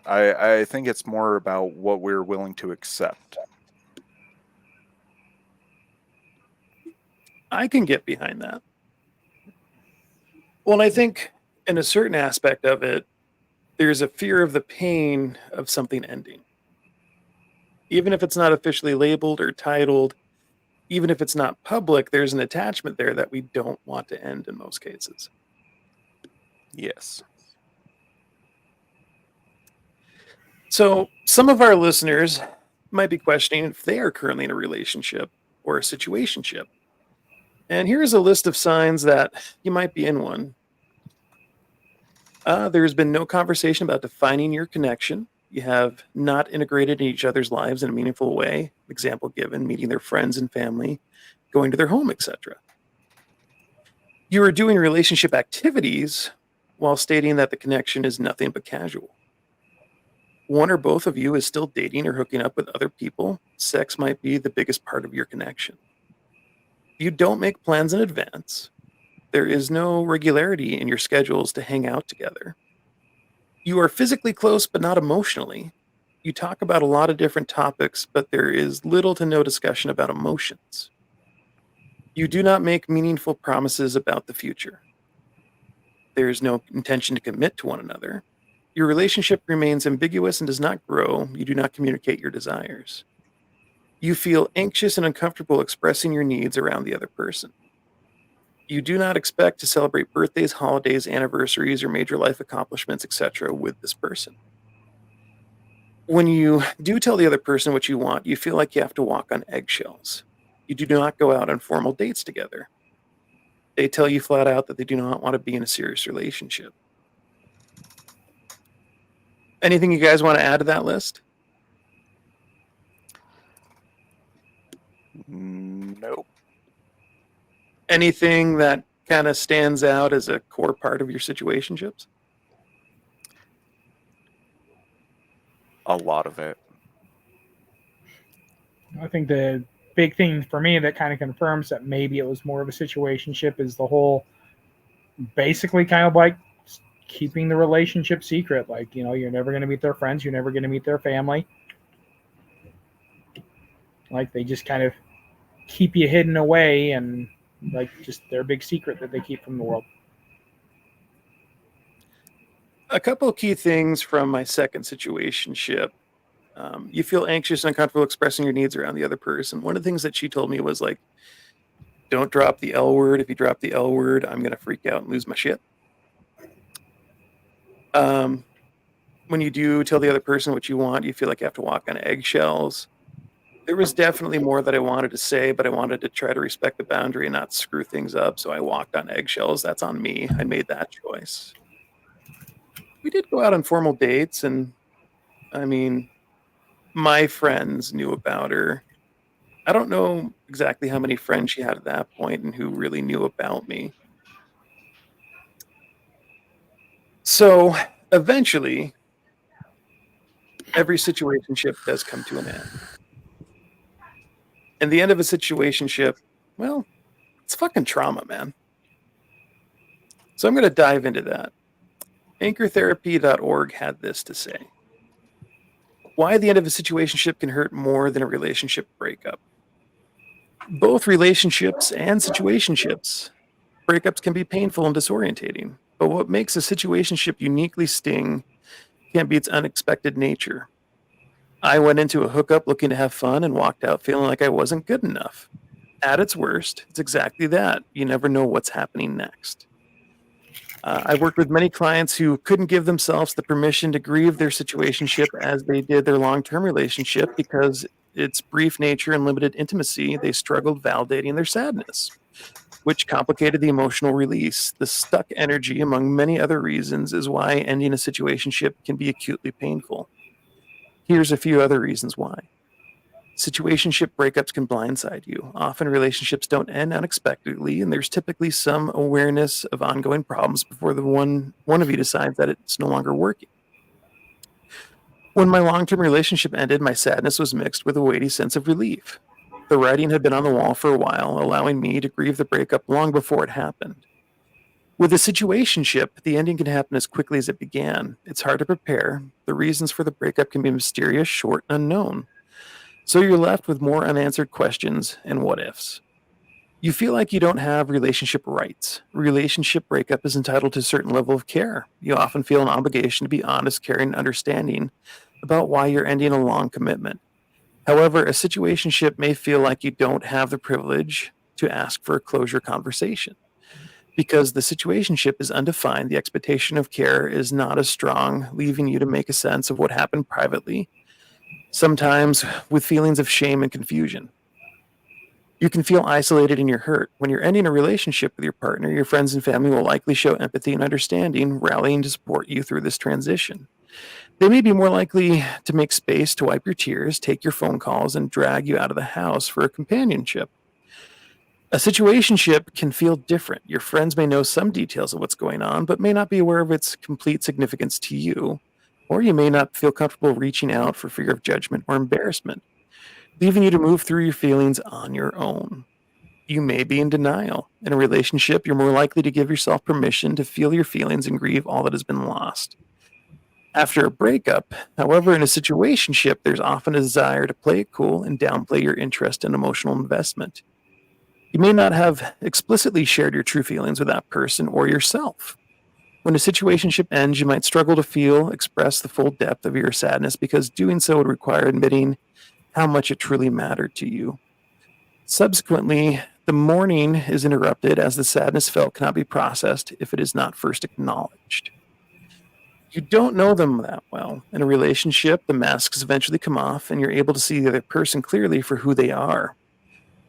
I think it's more about what we're willing to accept. I can get behind that. Well, and I think in a certain aspect of it, there's a fear of the pain of something ending. Even if it's not officially labeled or titled, even if it's not public, there's an attachment there that we don't want to end in most cases. Yes. So some of our listeners might be questioning if they are currently in a relationship or a situationship. And here's a list of signs that you might be in one. There's been no conversation about defining your connection. You have not integrated in each other's lives in a meaningful way. Example given, meeting their friends and family, going to their home, etc. You are doing relationship activities while stating that the connection is nothing but casual. one or both of you is still dating or hooking up with other people, sex might be the biggest part of your connection. You don't make plans in advance. There is no regularity in your schedules to hang out together. You are physically close, but not emotionally. You talk about a lot of different topics, but there is little to no discussion about emotions. You do not make meaningful promises about the future. There is no intention to commit to one another. Your relationship remains ambiguous and does not grow. You do not communicate your desires. You feel anxious and uncomfortable expressing your needs around the other person. You do not expect to celebrate birthdays, holidays, anniversaries, or major life accomplishments, etc., with this person. When you do tell the other person what you want, you feel like you have to walk on eggshells. You do not go out on formal dates together. They tell you flat out that they do not want to be in a serious relationship. Anything you guys want to add to that list? Nope. Anything that kind of stands out as a core part of your situationships? A lot of it. I think the big thing for me that kind of confirms that maybe it was more of a situationship is the whole basically kind of like keeping the relationship secret. Like, you're never going to meet their friends, you're never going to meet their family. Like, they just kind of keep you hidden away and like just their big secret that they keep from the world. A couple of key things from my second situationship. You feel anxious and uncomfortable expressing your needs around the other person. One of the things that she told me was like, don't drop the L word. If you drop the L word, I'm going to freak out and lose my shit. When you do tell the other person what you want, you feel like you have to walk on eggshells. There was definitely more that I wanted to say, but I wanted to try to respect the boundary and not screw things up. So I walked on eggshells. That's on me. I made that choice. We did go out on formal dates, and I mean, my friends knew about her. I don't know exactly how many friends she had at that point and who really knew about me. So eventually, every situationship does come to an end. And the end of a situationship, well, it's fucking trauma, man. So I'm going to dive into that. Anchortherapy.org had this to say: why the end of a situationship can hurt more than a relationship breakup. Both relationships and situationships breakups can be painful and disorientating, but what makes a situationship uniquely sting can't be its unexpected nature. I went into a hookup looking to have fun and walked out feeling like I wasn't good enough. At its worst, it's exactly that. You never know what's happening next. I worked with many clients who couldn't give themselves the permission to grieve their situationship as they did their long-term relationship because its brief nature and limited intimacy, they struggled validating their sadness, which complicated the emotional release. The stuck energy, among many other reasons, is why ending a situationship can be acutely painful. Here's a few other reasons why. Situationship breakups can blindside you. Often relationships don't end unexpectedly, and there's typically some awareness of ongoing problems before the one of you decides that it's no longer working. When my long-term relationship ended, my sadness was mixed with a weighty sense of relief. The writing had been on the wall for a while, allowing me to grieve the breakup long before it happened. With a situationship, the ending can happen as quickly as it began. It's hard to prepare. The reasons for the breakup can be mysterious, short, and unknown. So you're left with more unanswered questions and what ifs. You feel like you don't have relationship rights. Relationship breakup is entitled to a certain level of care. You often feel an obligation to be honest, caring, and understanding about why you're ending a long commitment. However, a situationship may feel like you don't have the privilege to ask for a closure conversation. Because the situationship is undefined, the expectation of care is not as strong, leaving you to make a sense of what happened privately, sometimes with feelings of shame and confusion. You can feel isolated in your hurt. When you're ending a relationship with your partner, your friends and family will likely show empathy and understanding, rallying to support you through this transition. They may be more likely to make space to wipe your tears, take your phone calls, and drag you out of the house for a companionship. A situationship can feel different. Your friends may know some details of what's going on, but may not be aware of its complete significance to you. or you may not feel comfortable reaching out for fear of judgment or embarrassment, leaving you to move through your feelings on your own. You may be in denial. In a relationship, you're more likely to give yourself permission to feel your feelings and grieve all that has been lost. After a breakup, however, in a situationship, there's often a desire to play it cool and downplay your interest and emotional investment. You may not have explicitly shared your true feelings with that person or yourself. When a situationship ends, you might struggle to express the full depth of your sadness because doing so would require admitting how much it truly mattered to you. Subsequently, the mourning is interrupted as the sadness felt cannot be processed if it is not first acknowledged. You don't know them that well. In a relationship, the masks eventually come off and you're able to see the other person clearly for who they are.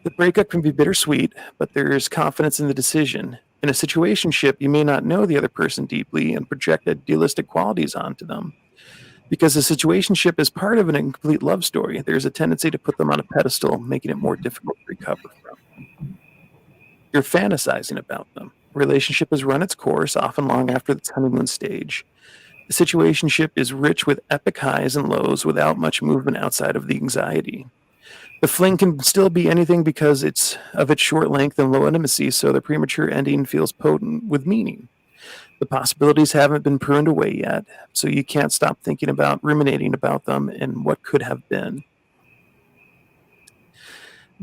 The breakup can be bittersweet, but there is confidence in the decision. In a situationship, you may not know the other person deeply and project idealistic qualities onto them. Because a situationship is part of an incomplete love story, there's a tendency to put them on a pedestal, making it more difficult to recover from. You're fantasizing about them. A relationship has run its course, often long after its honeymoon stage. The situationship is rich with epic highs and lows without much movement outside of the anxiety. The fling can still be anything because it's of its short length and low intimacy, so the premature ending feels potent with meaning. The possibilities haven't been pruned away yet, so you can't stop thinking about ruminating about them and what could have been.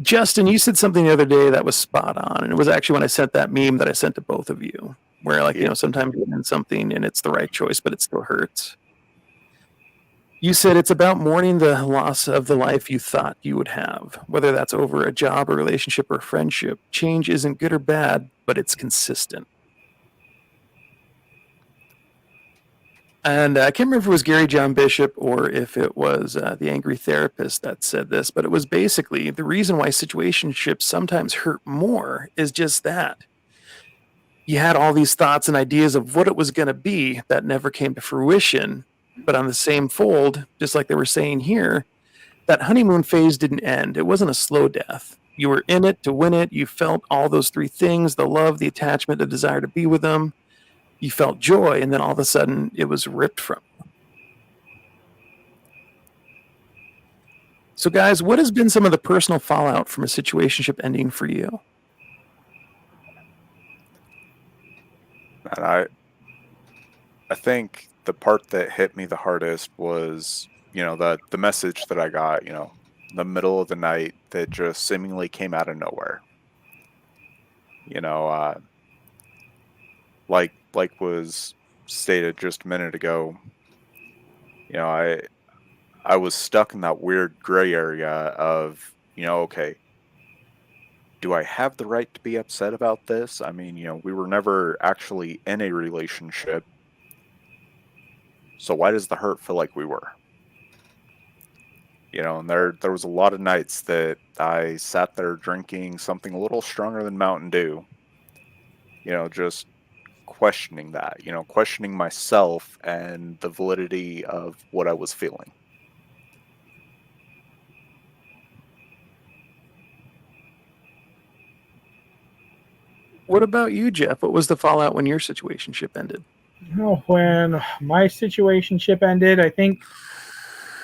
Justin, you said something the other day that was spot on, and it was actually when I sent that meme that I sent to both of you, where sometimes you win something and it's the right choice, but it still hurts. You said it's about mourning the loss of the life you thought you would have, whether that's over a job, a relationship, or a friendship. Change isn't good or bad, but it's consistent. And I can't remember if it was Gary John Bishop or if it was the angry therapist that said this, but it was basically the reason why situationships sometimes hurt more is just that. You had all these thoughts and ideas of what it was going to be that never came to fruition. But on the same fold, just like they were saying here, that honeymoon phase didn't end. It wasn't a slow death. You were in it to win it. You felt all those three things: the love, the attachment, the desire to be with them. You felt joy, and then all of a sudden it was ripped from you. So, guys, what has been some of the personal fallout from a situationship ending for you? And I think the part that hit me the hardest was, the message that I got, in the middle of the night that just seemingly came out of nowhere. You know, like was stated just a minute ago, I was stuck in that weird gray area of, okay, do I have the right to be upset about this? I mean, we were never actually in a relationship. So why does the hurt feel like we were? And there was a lot of nights that I sat there drinking something a little stronger than Mountain Dew, just questioning that, questioning myself and the validity of what I was feeling. What about you, Jeff? What was the fallout when your situationship ended? When my situationship ended, I think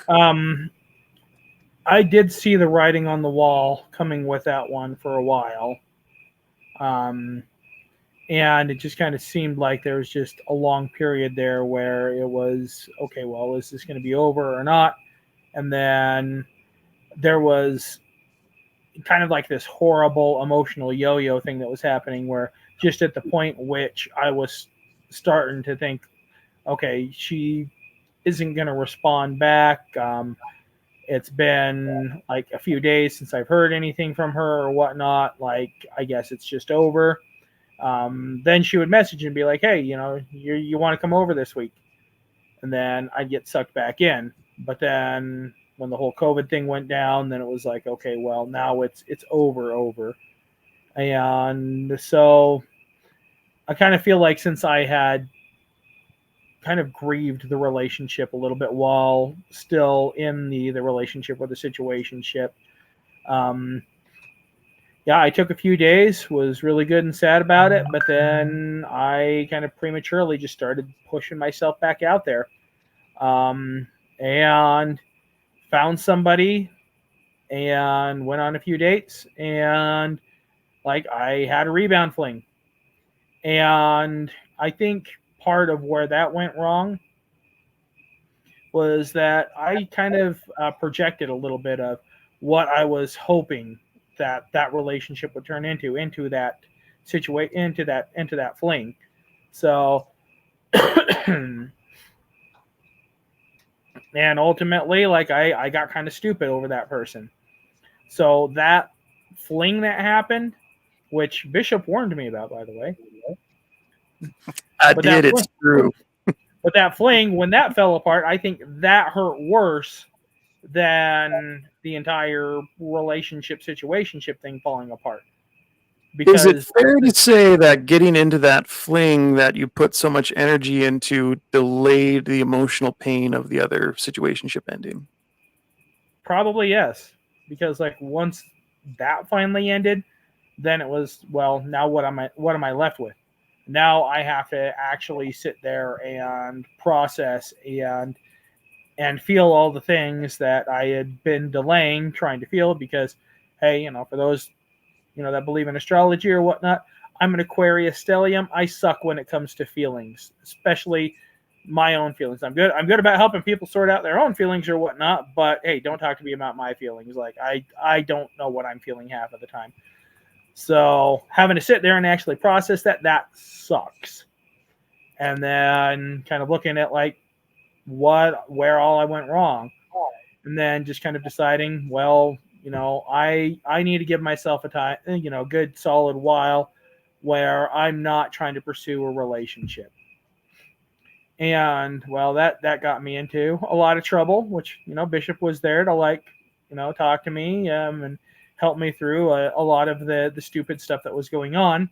I did see the writing on the wall coming with that one for a while. Um, and it just kind of seemed like there was just a long period there where it was, okay, well, is this going to be over or not? And then there was kind of like this horrible emotional yo-yo thing that was happening where just at the point which I was starting to think, okay, she isn't going to respond back. It's been like a few days since I've heard anything from her or whatnot. Like, I guess it's just over. Then she would message and be like, hey, you want to come over this week? And then I'd get sucked back in. But then when the whole COVID thing went down, then it was like, okay, well, now it's over. And so I kind of feel like since I had kind of grieved the relationship a little bit while still in the relationship or the situationship, um, yeah, I took a few days, was really good and sad about it, but then I kind of prematurely just started pushing myself back out there. and found somebody and went on a few dates, and like I had a rebound fling. And I think part of where that went wrong was that I kind of projected a little bit of what I was hoping that that relationship would turn into that situation, into that fling. So, and ultimately, like I got kind of stupid over that person. So that fling that happened, which Bishop warned me about, by the way. I But that did. It's true. but that fling, when that fell apart, I think that hurt worse than the entire relationship situationship thing falling apart. Is it Because fair to say that getting into that fling that you put so much energy into delayed the emotional pain of the other situationship ending? probably yes. Because like once that finally ended, then it was, well, now what am I left with? Now I have to actually sit there and process and feel all the things that I had been delaying trying to feel because, hey, for those that believe in astrology or whatnot, I'm an Aquarius stellium. I suck when it comes to feelings, especially my own feelings. I'm good. I'm good about helping people sort out their own feelings or whatnot. But hey, don't talk to me about my feelings. Like I don't know what I'm feeling half of the time. So having to sit there and actually process that sucks. And then kind of looking at like where all I went wrong, and then just kind of deciding, well, I need to give myself a time, good solid while where I'm not trying to pursue a relationship. And well, that got me into a lot of trouble, which Bishop was there to like talk to me and help me through a lot of the stupid stuff that was going on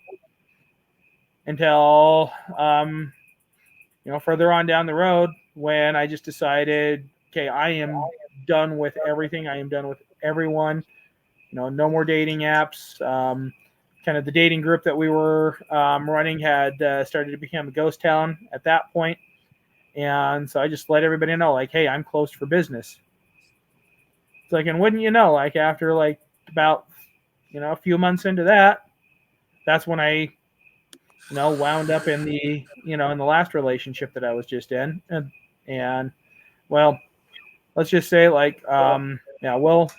until further on down the road when I just decided, okay, I am done with everything. I am done with everyone. No more dating apps. Kind of the dating group that we were running had started to become a ghost town at that point. And so I just let everybody know, like, hey, I'm closed for business. It's like, and wouldn't you know, like after like about, a few months into that, that's when I, wound up in the last relationship that I was just in. And well, let's just say like, yeah, we'll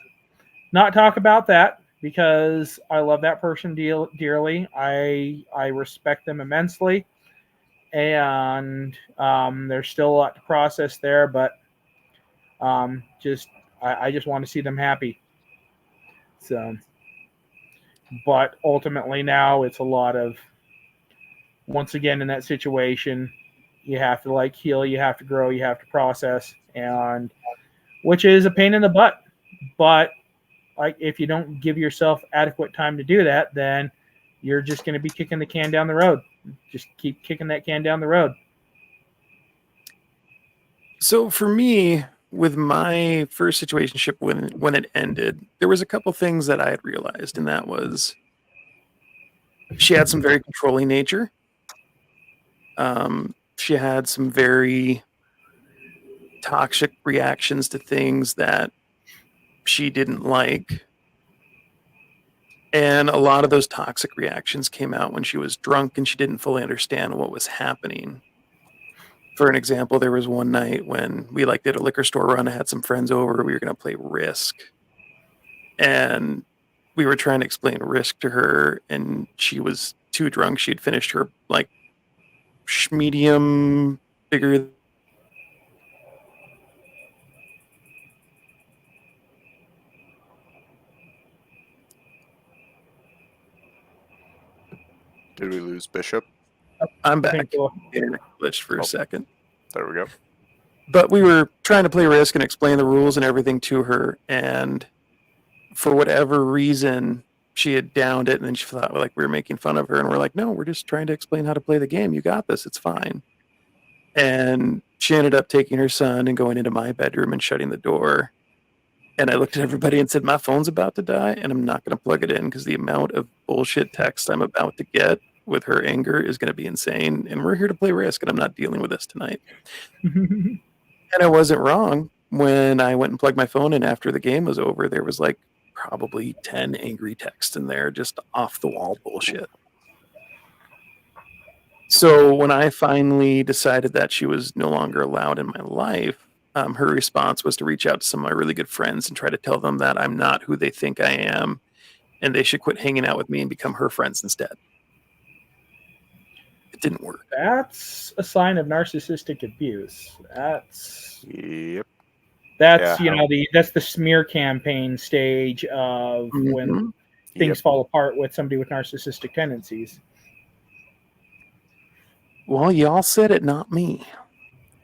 not talk about that because I love that person dearly. I respect them immensely, and there's still a lot to process there. But just I just want to see them happy. So, but ultimately now it's a lot of once again in that situation, you have to like heal, you have to grow, you have to process, and which is a pain in the butt. But like if you don't give yourself adequate time to do that, then you're just going to be kicking the can down the road. Just keep kicking that can down the road. So for me, with my first situationship when it ended, there was a couple things that I had realized, and that was she had some very controlling nature. She had some very toxic reactions to things that she didn't like. And a lot of those toxic reactions came out when she was drunk and she didn't fully understand what was happening. For an example, there was one night when we like did a liquor store run. I had some friends over. We were going to play Risk, and we were trying to explain Risk to her, and she was too drunk. She had finished her like medium bigger. Did we lose Bishop? I'm I think back. Internet glitched for a second. There we go. But we were trying to play Risk and explain the rules and everything to her, and for whatever reason, she had downed it, and then she thought like we were making fun of her, and we're like, no, we're just trying to explain how to play the game. You got this. It's fine. And she ended up taking her son and going into my bedroom and shutting the door. And I looked at everybody and said, my phone's about to die, and I'm not going to plug it in because the amount of bullshit text I'm about to get with her anger is going to be insane. And we're here to play Risk, and I'm not dealing with this tonight. And I wasn't wrong. When I went and plugged my phone in after the game was over, there was like probably 10 angry texts in there, just off the wall bullshit. So when I finally decided that she was no longer allowed in my life, her response was to reach out to some of my really good friends and try to tell them that I'm not who they think I am and they should quit hanging out with me and become her friends instead. It didn't work. That's a sign of narcissistic abuse. Yep. That's Yeah. that's the smear campaign stage of when Mhm. things Yep. fall apart with somebody with narcissistic tendencies. Well, y'all said it, not me.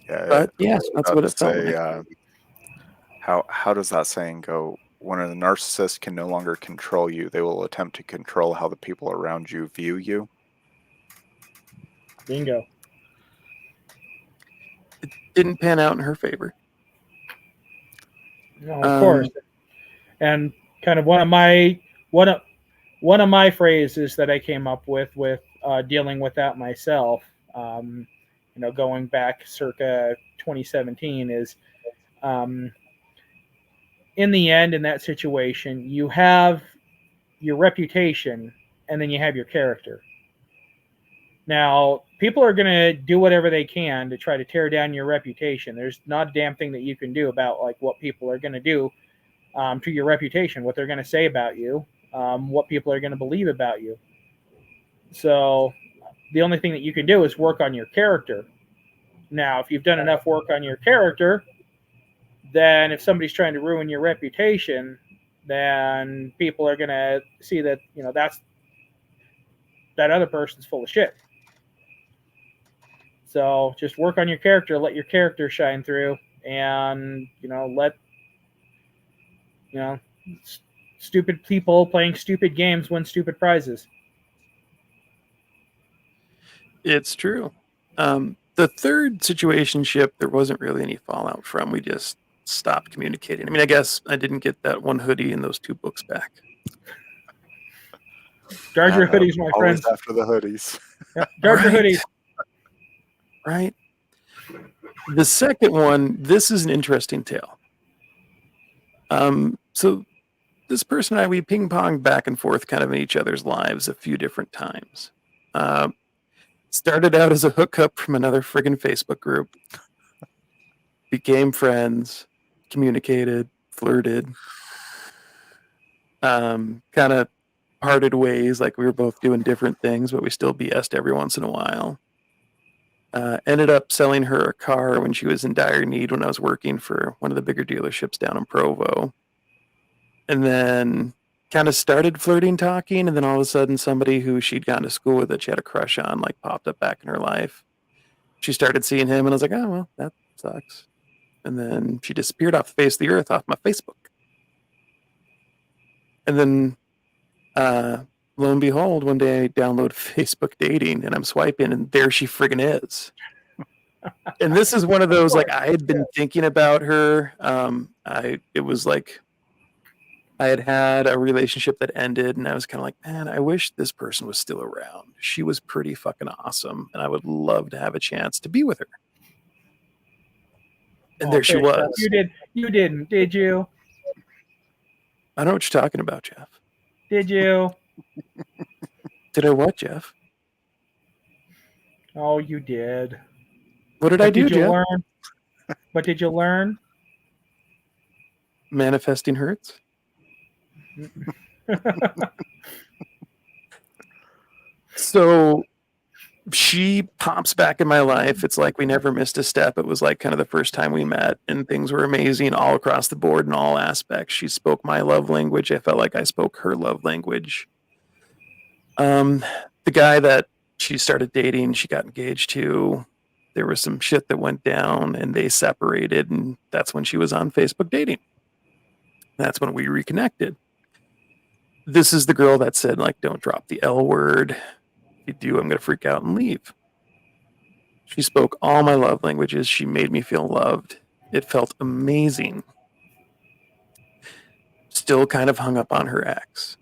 Yeah. But I yes, was that's about what to it felt say, like. how does that saying go? When a narcissist can no longer control you, they will attempt to control how the people around you view you. Bingo. It didn't pan out in her favor. No, of course. And kind of one of one of my phrases that I came up with dealing with that myself, um, going back circa 2017 is, um, in the end, in that situation, you have your reputation and then you have your character. Now, people are going to do whatever they can to try to tear down your reputation. There's not a damn thing that you can do about like what people are going to do to your reputation, what they're going to say about you, what people are going to believe about you. So the only thing that you can do is work on your character. Now, if you've done enough work on your character, then if somebody's trying to ruin your reputation, then people are going to see that, that other person's full of shit. So just work on your character, let your character shine through, and let you know stupid people playing stupid games win stupid prizes. It's true. The third situationship, there wasn't really any fallout from. We just stopped communicating. I mean, I guess I didn't get that one hoodie and those 2 books back. Guard your hoodies, my Always friends. after the hoodies. Yep. Guard your Right. hoodies. Right. The second one, this is an interesting tale. So this person and I, we ping ponged back and forth kind of in each other's lives a few different times. Started out as a hookup from another friggin' Facebook group, became friends, communicated, flirted, kind of parted ways, like we were both doing different things, but we still BS'd every once in a while. Ended up selling her a car when she was in dire need when I was working for one of the bigger dealerships down in Provo. And then kind of started flirting, talking, and then all of a sudden somebody who she'd gone to school with that she had a crush on like popped up back in her life. She started seeing him and I was like, oh well, that sucks. And then she disappeared off the face of the earth off my Facebook. And then lo and behold, one day I download Facebook dating and I'm swiping and there she friggin' is. And this is one of those, like, I had been thinking about her. It was like I had a relationship that ended and I was kind of like, man, I wish this person was still around. She was pretty fucking awesome and I would love to have a chance to be with her. And there she was. You didn't, did you? I know what you're talking about, Jeff. Did you? Did I what, Jeff? Oh, you did. What did But I do, did you Jeff? learn? But did you learn? Manifesting hurts. So she pops back in my life. It's like we never missed a step. It was like kind of the first time we met, and things were amazing all across the board in all aspects. She spoke my love language. I felt like I spoke her love language. The guy that she started dating, she got engaged to. There was some shit that went down, and they separated, and that's when she was on Facebook dating. That's when we reconnected. This is the girl that said, like, don't drop the L word. If you do, I'm going to freak out and leave. She spoke all my love languages. She made me feel loved. It felt amazing. Still kind of hung up on her ex.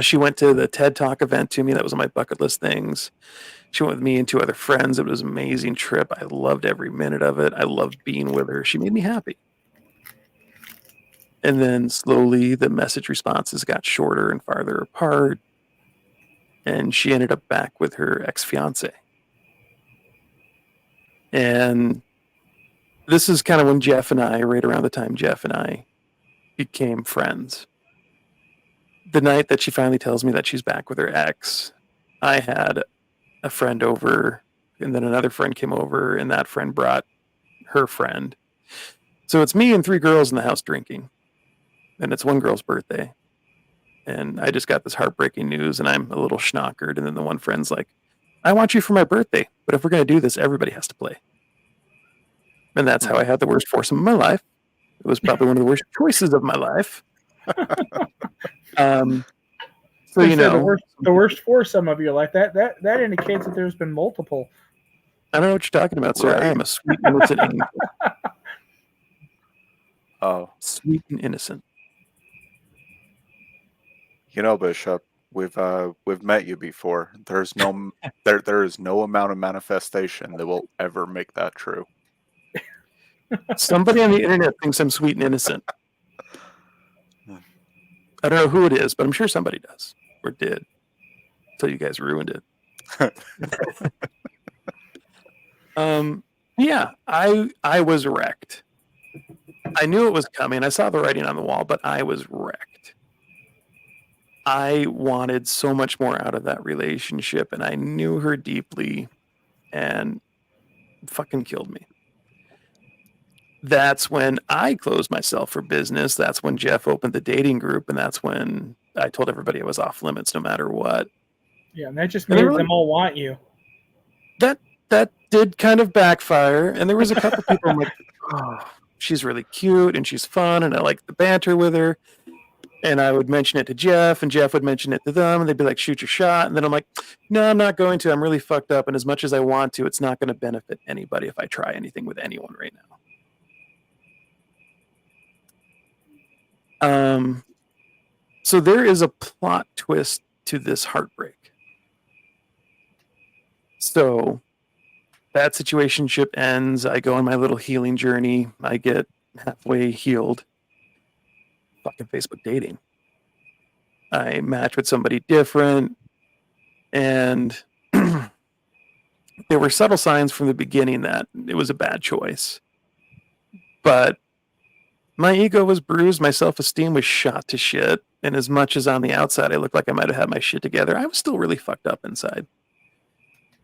She went to the TED Talk event to me. That was on my bucket list things. She went with me and 2 other friends. It was an amazing trip. I loved every minute of it. I loved being with her. She made me happy. And then slowly the message responses got shorter and farther apart. And she ended up back with her ex-fiance. And this is kind of when Jeff and I, right around the time Jeff and I became friends. The night that she finally tells me that she's back with her ex, I had a friend over, and then another friend came over, and that friend brought her friend. So it's me and 3 girls in the house drinking, and it's one girl's birthday. And I just got this heartbreaking news, and I'm a little schnockered. And then the one friend's like, I want you for my birthday, but if we're going to do this, everybody has to play. And that's how I had the worst foursome of my life. It was probably one of the worst choices of my life. So you know, the worst foursome of your life. That indicates that there's been multiple. I don't know what you're talking about, sir. Right. I am a sweet, innocent angel. Oh, Sweet and innocent. you know, Bishop, we've met you before. There's no there is no amount of manifestation that will ever make that true. Somebody on the internet thinks I'm sweet and innocent. I don't know who it is, but I'm sure somebody does or did. Until you guys ruined it. Yeah, I was wrecked. I knew it was coming. I saw the writing on the wall, but I was wrecked. I wanted so much more out of that relationship, and I knew her deeply, and it fucking killed me. That's when I closed myself for business. That's when Jeff opened the dating group, and that's when I told everybody I was off limits no matter what. Yeah, and that just made them all want you. That did kind of backfire, and there was a couple people I'm like, oh, she's really cute and she's fun, and I like the banter with her. And I would mention it to Jeff, and Jeff would mention it to them, and they'd be like, shoot your shot. And then I'm like, no, I'm not going to. I'm really fucked up, and as much as I want to, it's not going to benefit anybody if I try anything with anyone right now. So there is a plot twist to this heartbreak. So that situationship ends. I go on my little healing journey. I get halfway healed. Fucking Facebook dating. I match with somebody different, and there were subtle signs from the beginning that it was a bad choice. But my ego was bruised, my self-esteem was shot to shit, and as much as on the outside I looked like I might have had my shit together, I was still really fucked up inside.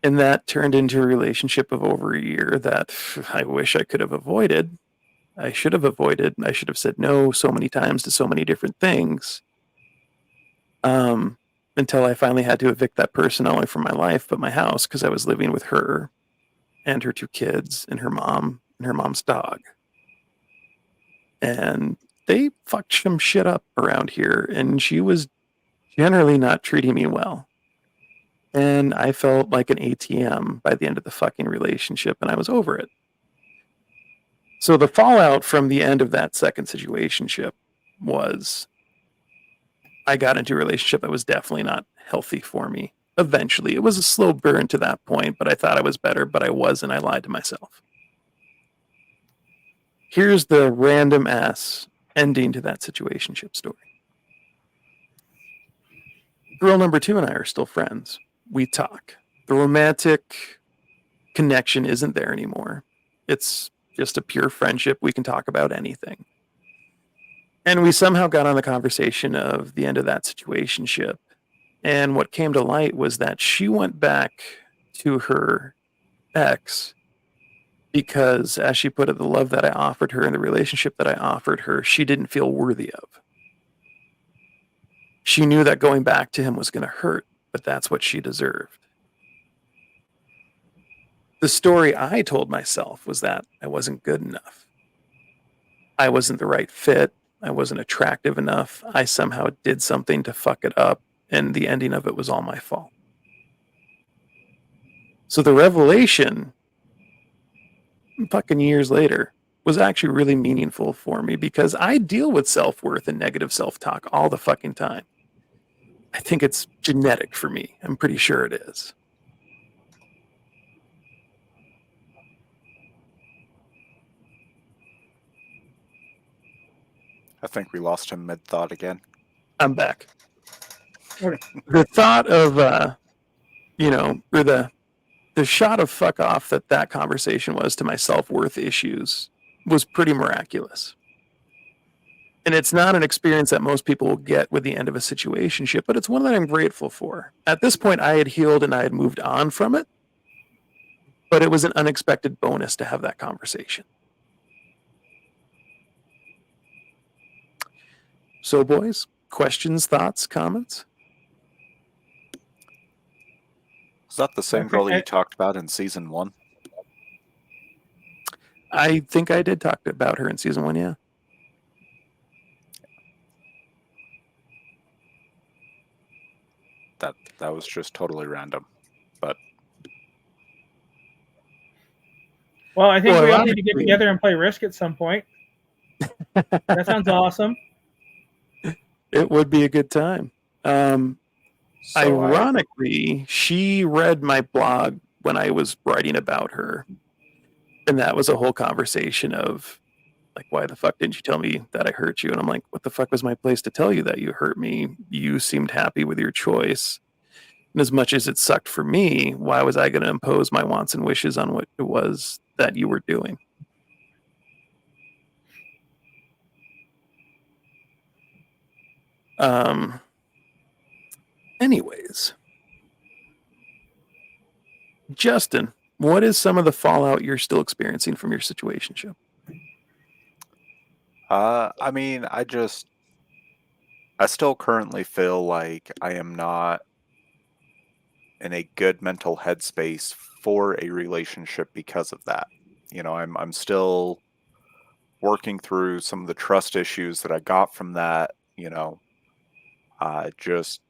And that turned into a relationship of over a year that I wish I could have avoided. I should have avoided. I should have said no so many times to so many different things. Until I finally had to evict that person, not only from my life, but my house, because I was living with her and her 2 kids and her mom and her mom's dog. And they fucked some shit up around here, and she was generally not treating me well. And I felt like an ATM by the end of the fucking relationship, and I was over it. So the fallout from the end of that second situationship was I got into a relationship that was definitely not healthy for me. Eventually, it was a slow burn to that point, but I thought I was better, but I wasn't. I lied to myself. Here's the random ass ending to that situationship story. Girl number 2 and I are still friends. We talk. The romantic connection isn't there anymore. It's just a pure friendship. We can talk about anything. And we somehow got on the conversation of the end of that situationship. And what came to light was that she went back to her ex because, as she put it, the love that I offered her and the relationship that I offered her, she didn't feel worthy of. She knew that going back to him was going to hurt, but that's what she deserved. The story I told myself was that I wasn't good enough. I wasn't the right fit. I wasn't attractive enough. I somehow did something to fuck it up, and the ending of it was all my fault. So the revelation, fucking years later, was actually really meaningful for me because I deal with self-worth and negative self-talk all the fucking time. I think it's genetic for me. I'm pretty sure it is. I think we lost him mid-thought again. I'm back. Okay. The thought of, or the shot of fuck off that conversation was to my self-worth issues was pretty miraculous. And it's not an experience that most people will get with the end of a situationship, but it's one that I'm grateful for. At this point, I had healed and I had moved on from it, but it was an unexpected bonus to have that conversation. So, boys, questions, thoughts, comments? Is that the same girl that you talked about in season 1? I think I did talk about her in season 1, yeah. That was just totally random. But Well, I think Well, we all need to get ironically- together and play Risk at some point. That sounds awesome. It would be a good time. so Ironically, she read my blog when I was writing about her. And that was a whole conversation of, like, why the fuck didn't you tell me that I hurt you? And I'm like, what the fuck was my place to tell you that you hurt me? You seemed happy with your choice. And as much as it sucked for me, why was I going to impose my wants and wishes on what it was that you were doing? Anyways, Justin, what is some of the fallout you're still experiencing from your situationship? I mean, I still currently feel like I am not in a good mental headspace for a relationship because of that. I'm still working through some of the trust issues that I got from that, just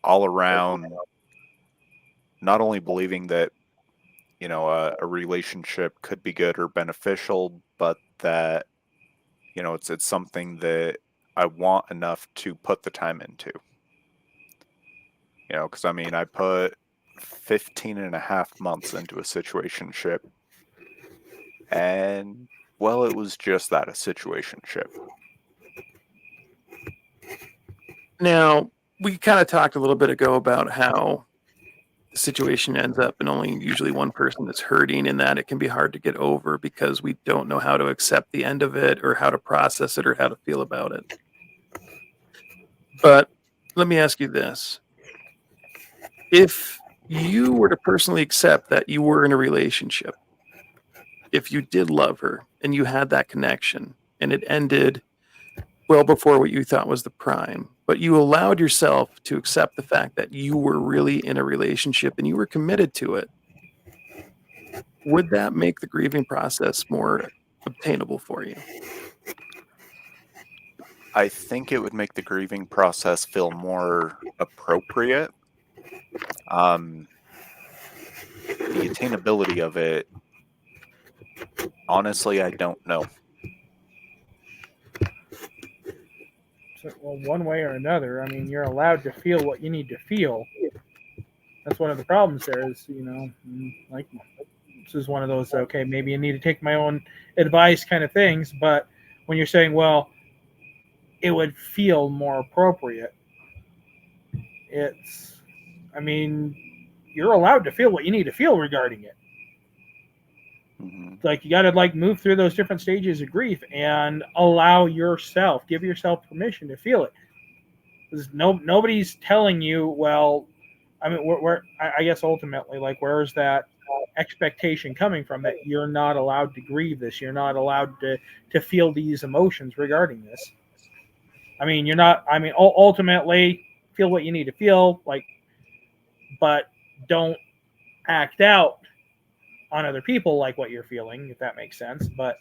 all around, not only believing that, a relationship could be good or beneficial, but that, it's something that I want enough to put the time into. Because I mean, I put 15 and a half months into a situationship, and, well, it was just that, a situationship. Now, we kind of talked a little bit ago about how the situation ends up in only usually one person that's hurting, and that it can be hard to get over because we don't know how to accept the end of it or how to process it or how to feel about it. But let me ask you this. If you were to personally accept that you were in a relationship, if you did love her and you had that connection and it ended well before what you thought was the prime, but you allowed yourself to accept the fact that you were really in a relationship and you were committed to it, would that make the grieving process more obtainable for you? I think it would make the grieving process feel more appropriate. The attainability of it, honestly, I don't know. So, well, one way or another, I mean, you're allowed to feel what you need to feel. That's one of the problems there is, like, this is one of those, okay, maybe you need to take my own advice kind of things. But when you're saying, well, it would feel more appropriate, I mean, you're allowed to feel what you need to feel regarding it. Mm-hmm. Like, you got to move through those different stages of grief and give yourself permission to feel it. Because nobody's telling you, well, I mean, I guess ultimately, like, where's that expectation coming from that you're not allowed to grieve this? You're not allowed to feel these emotions regarding this. I mean, ultimately, feel what you need to feel, but don't act out on other people like what you're feeling, if that makes sense. But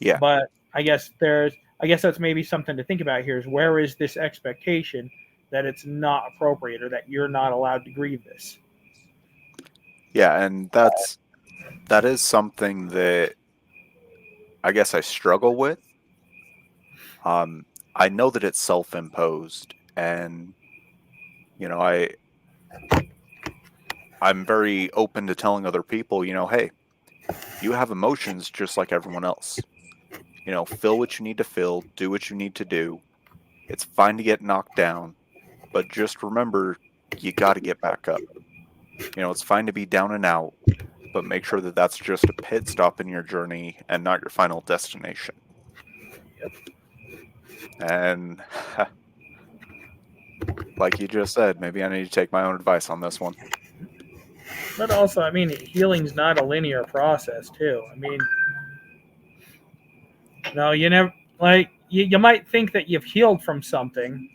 I guess that's maybe something to think about here is where is this expectation that it's not appropriate or that you're not allowed to grieve this. Yeah, and that is something that I guess I struggle with. I know that it's self-imposed, and I'm very open to telling other people, hey, you have emotions just like everyone else. Fill what you need to fill, do what you need to do. It's fine to get knocked down, but just remember, you got to get back up. It's fine to be down and out, but make sure that that's just a pit stop in your journey and not your final destination. And like you just said, maybe I need to take my own advice on this one. But also, I mean, healing's not a linear process, too. I mean, no, you never like you might think that you've healed from something,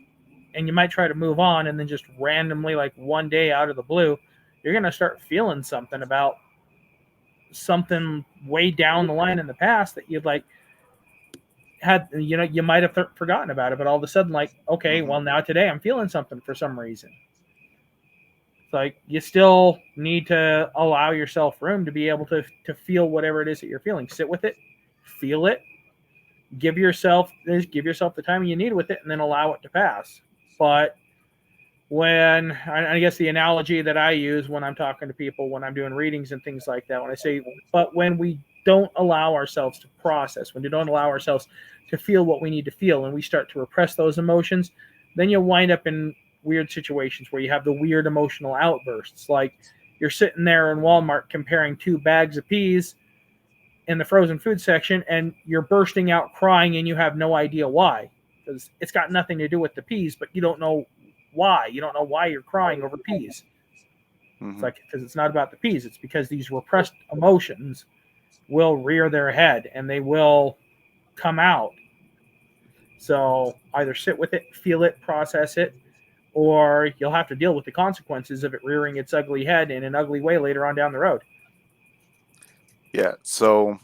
and you might try to move on, and then just randomly, like one day out of the blue, you're gonna start feeling something about something way down the line in the past that you'd like had you might have forgotten about it, but all of a sudden, like, okay, well, now today I'm feeling something for some reason. It's like you still need to allow yourself room to be able to feel whatever it is that you're feeling. Sit with it, feel it, give yourself the time you need with it, and then allow it to pass. But when I guess the analogy that I use when I'm talking to people, when I'm doing readings and things like that, when I say, but when we don't allow ourselves to process, when we don't allow ourselves to feel what we need to feel, and we start to repress those emotions, then you'll wind up in weird situations where you have the weird emotional outbursts. Like you're sitting there in Walmart comparing 2 bags of peas in the frozen food section, and you're bursting out crying, and you have no idea why, because it's got nothing to do with the peas, but you don't know why. You don't know why you're crying over peas. It's like, because it's not about the peas. It's because these repressed emotions will rear their head and they will come out. So either sit with it, feel it, process it, or you'll have to deal with the consequences of it rearing its ugly head in an ugly way later on down the road. Yeah, so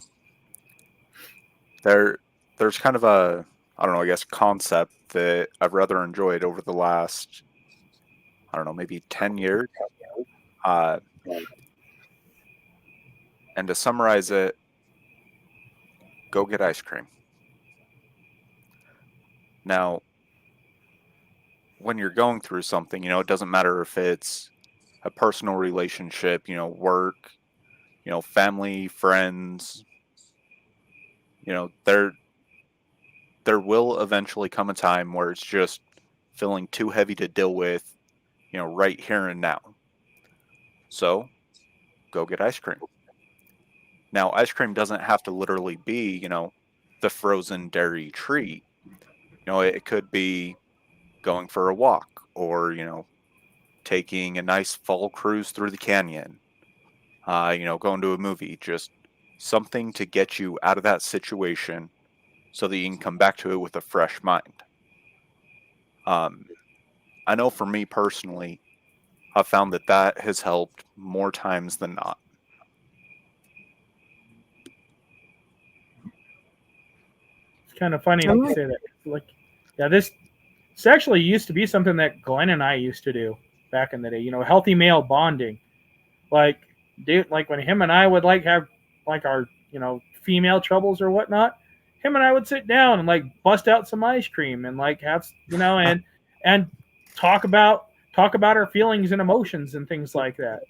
there's kind of a, I don't know, I guess concept that I've rather enjoyed over the last, I don't know, maybe 10 years. And to summarize it, go get ice cream. Now, when you're going through something, it doesn't matter if it's a personal relationship, work, family, friends, there will eventually come a time where it's just feeling too heavy to deal with, right here and now. So, go get ice cream. Now, ice cream doesn't have to literally be, the frozen dairy treat. It could be going for a walk or, taking a nice fall cruise through the canyon, going to a movie, just something to get you out of that situation so that you can come back to it with a fresh mind. I know for me personally, I've found that has helped more times than not. It's kind of funny that you say that. Like, yeah, this actually used to be something that Glenn and I used to do back in the day. Healthy male bonding. Like, dude, like when him and I would like have like our female troubles or whatnot, him and I would sit down and like bust out some ice cream and like have and talk about our feelings and emotions and things like that.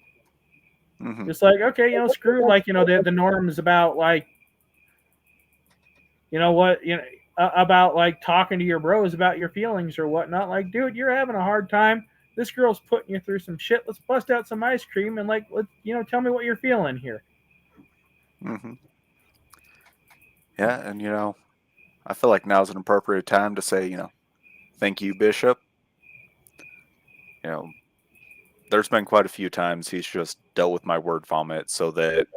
Mm-hmm. Just like, okay, screw like the norms about like about like talking to your bros about your feelings or whatnot. Like, dude, you're having a hard time. This girl's putting you through some shit. Let's bust out some ice cream and like, tell me what you're feeling here. Mm-hmm. Yeah, and I feel like now's an appropriate time to say, thank you, Bishop. There's been quite a few times he's just dealt with my word vomit so that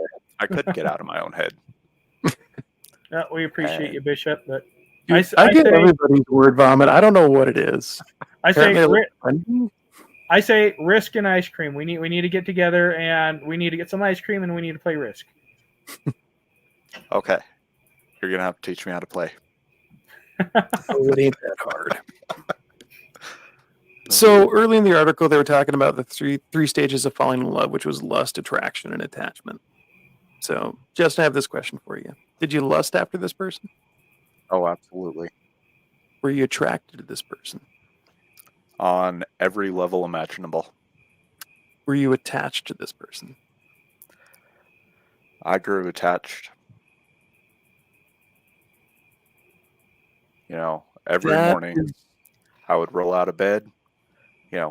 I could get out of my own head. We appreciate you, Bishop, but Dude, I get everybody's word vomit. I don't know what it is. I say Risk and ice cream. We need to get together and we need to get some ice cream and we need to play Risk. Okay. You're going to have to teach me how to play. Oh, it ain't that hard. So early in the article, they were talking about the three stages of falling in love, which was lust, attraction, and attachment. So, Justin, I have this question for you. Did you lust after this person? Oh, absolutely. Were you attracted to this person? On every level imaginable. Were you attached to this person? I grew attached. Every That morning is I would roll out of bed,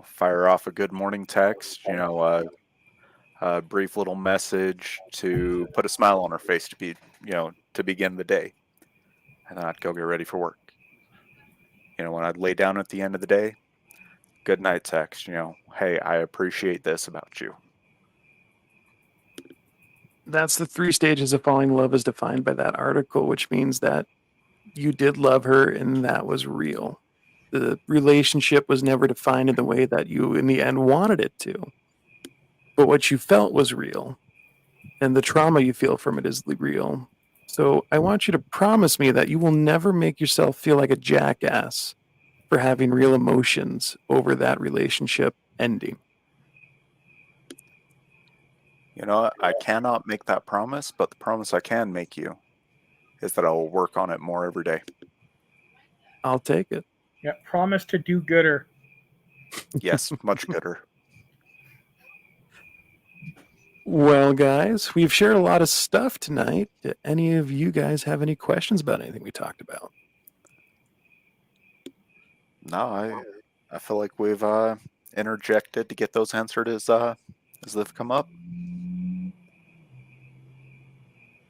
fire off a good morning text, a brief little message to put a smile on her face to begin the day. And then I'd go get ready for work. When I'd lay down at the end of the day, good night text, hey, I appreciate this about you. that's the 3 stages of falling in love as defined by that article, which means that you did love her and that was real. The relationship was never defined in the way that you in the end wanted it to. But what you felt was real, and the trauma you feel from it is real. So I want you to promise me that you will never make yourself feel like a jackass for having real emotions over that relationship ending. I cannot make that promise, but the promise I can make you is that I will work on it more every day. I'll take it. Yeah, promise to do gooder. Yes, much gooder. Well, guys, we've shared a lot of stuff tonight. Do any of you guys have any questions about anything we talked about? No, I feel like we've interjected to get those answered as they've come up.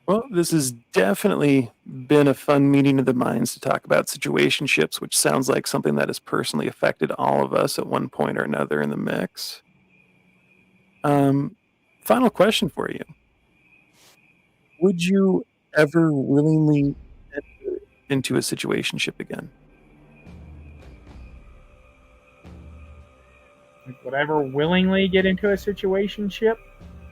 Well, this has definitely been a fun meeting of the minds to talk about situationships, which sounds like something that has personally affected all of us at one point or another in the mix. Final question for you. Would you ever willingly enter into a situationship again? Would I ever willingly get into a situationship?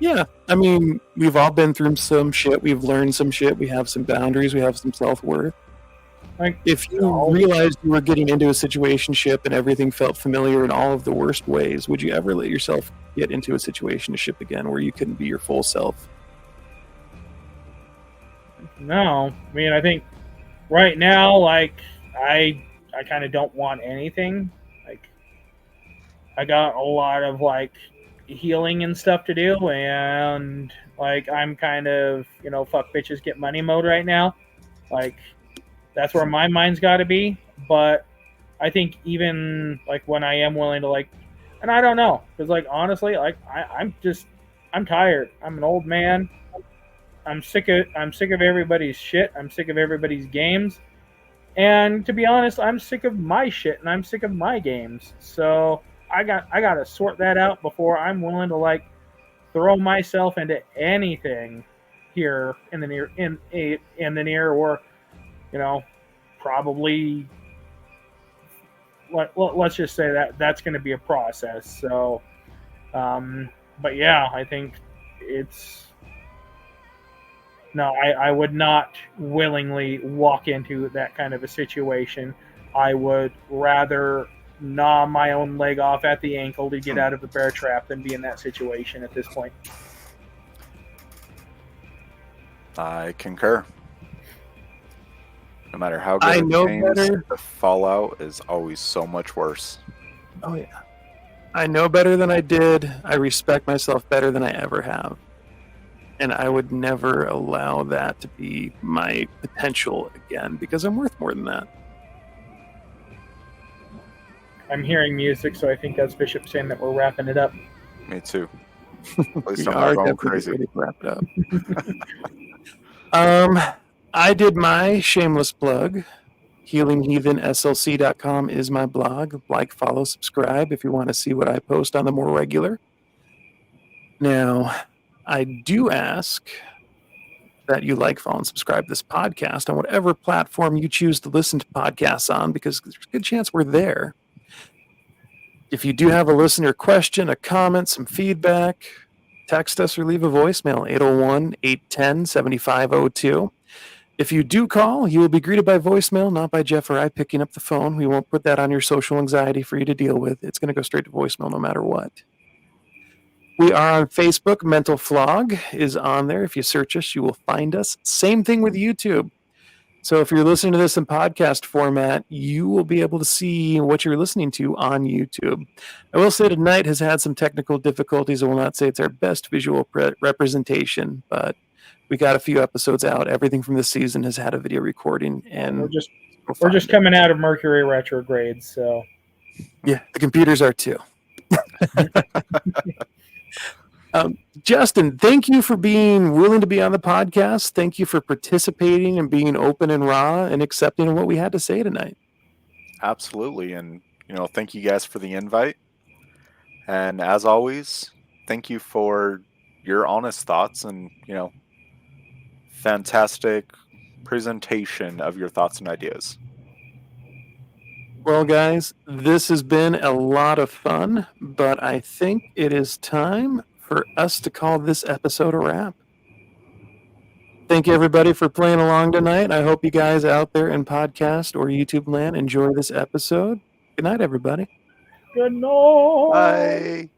Yeah. I mean, we've all been through some shit. We've learned some shit. We have some boundaries. We have some self-worth. Like, If you no. realized you were getting into a situationship and everything felt familiar in all of the worst ways, would you ever let yourself get into a situationship again where you couldn't be your full self? No. I mean, I think right now, like, I kind of don't want anything. Like, I got a lot of, like, healing and stuff to do, and, like, I'm kind of, fuck bitches get money mode right now. Like, that's where my mind's got to be. But I think even like when I am willing to like, and I don't know, because like honestly, like I'm tired. I'm an old man. I'm sick of everybody's shit. I'm sick of everybody's games. And to be honest, I'm sick of my shit and I'm sick of my games. So I got to sort that out before I'm willing to like throw myself into anything here in the near or probably let's just say that that's going to be a process. So, but yeah, I think it's no, I would not willingly walk into that kind of a situation. I would rather gnaw my own leg off at the ankle to get out of the bear trap than be in that situation at this point. I concur. No matter how I good know it seems, better. the fallout is always so much worse. Oh, yeah. I know better than I did. I respect myself better than I ever have. And I would never allow that to be my potential again because I'm worth more than that. I'm hearing music, so I think that's Bishop saying that we're wrapping it up. Me too. At least We I'm are not going definitely crazy. ready to wrap it up. I did my shameless plug. HealingHeathenSLC.com is my blog. Like, follow, subscribe if you want to see what I post on the more regular. Now, I do ask that you like, follow, and subscribe to this podcast on whatever platform you choose to listen to podcasts on, because there's a good chance we're there. If you do have a listener question, a comment, some feedback, text us or leave a voicemail, 801-810-7502. If you do call, you will be greeted by voicemail, not by Jeff or I picking up the phone. We won't put that on your social anxiety for you to deal with. It's going to go straight to voicemail no matter what. We are on Facebook. Mental Flog is on there. If you search us, you will find us. Same thing with YouTube. So if you're listening to this in podcast format, you will be able to see what you're listening to on YouTube. I will say tonight has had some technical difficulties. I will not say it's our best visual representation, but we got a few episodes out. Everything from this season has had a video recording, and We'll We're find just it. coming out of Mercury retrograde, so Yeah, the computers are too. Justin, thank you for being willing to be on the podcast. Thank you for participating and being open and raw and accepting what we had to say tonight. Absolutely. And, thank you guys for the invite. And as always, thank you for your honest thoughts and, fantastic presentation of your thoughts and ideas. Well, guys, this has been a lot of fun, but I think it is time for us to call this episode a wrap. Thank you, everybody, for playing along tonight. I hope you guys out there in podcast or YouTube land enjoy this episode. Good night, everybody. good night. Bye.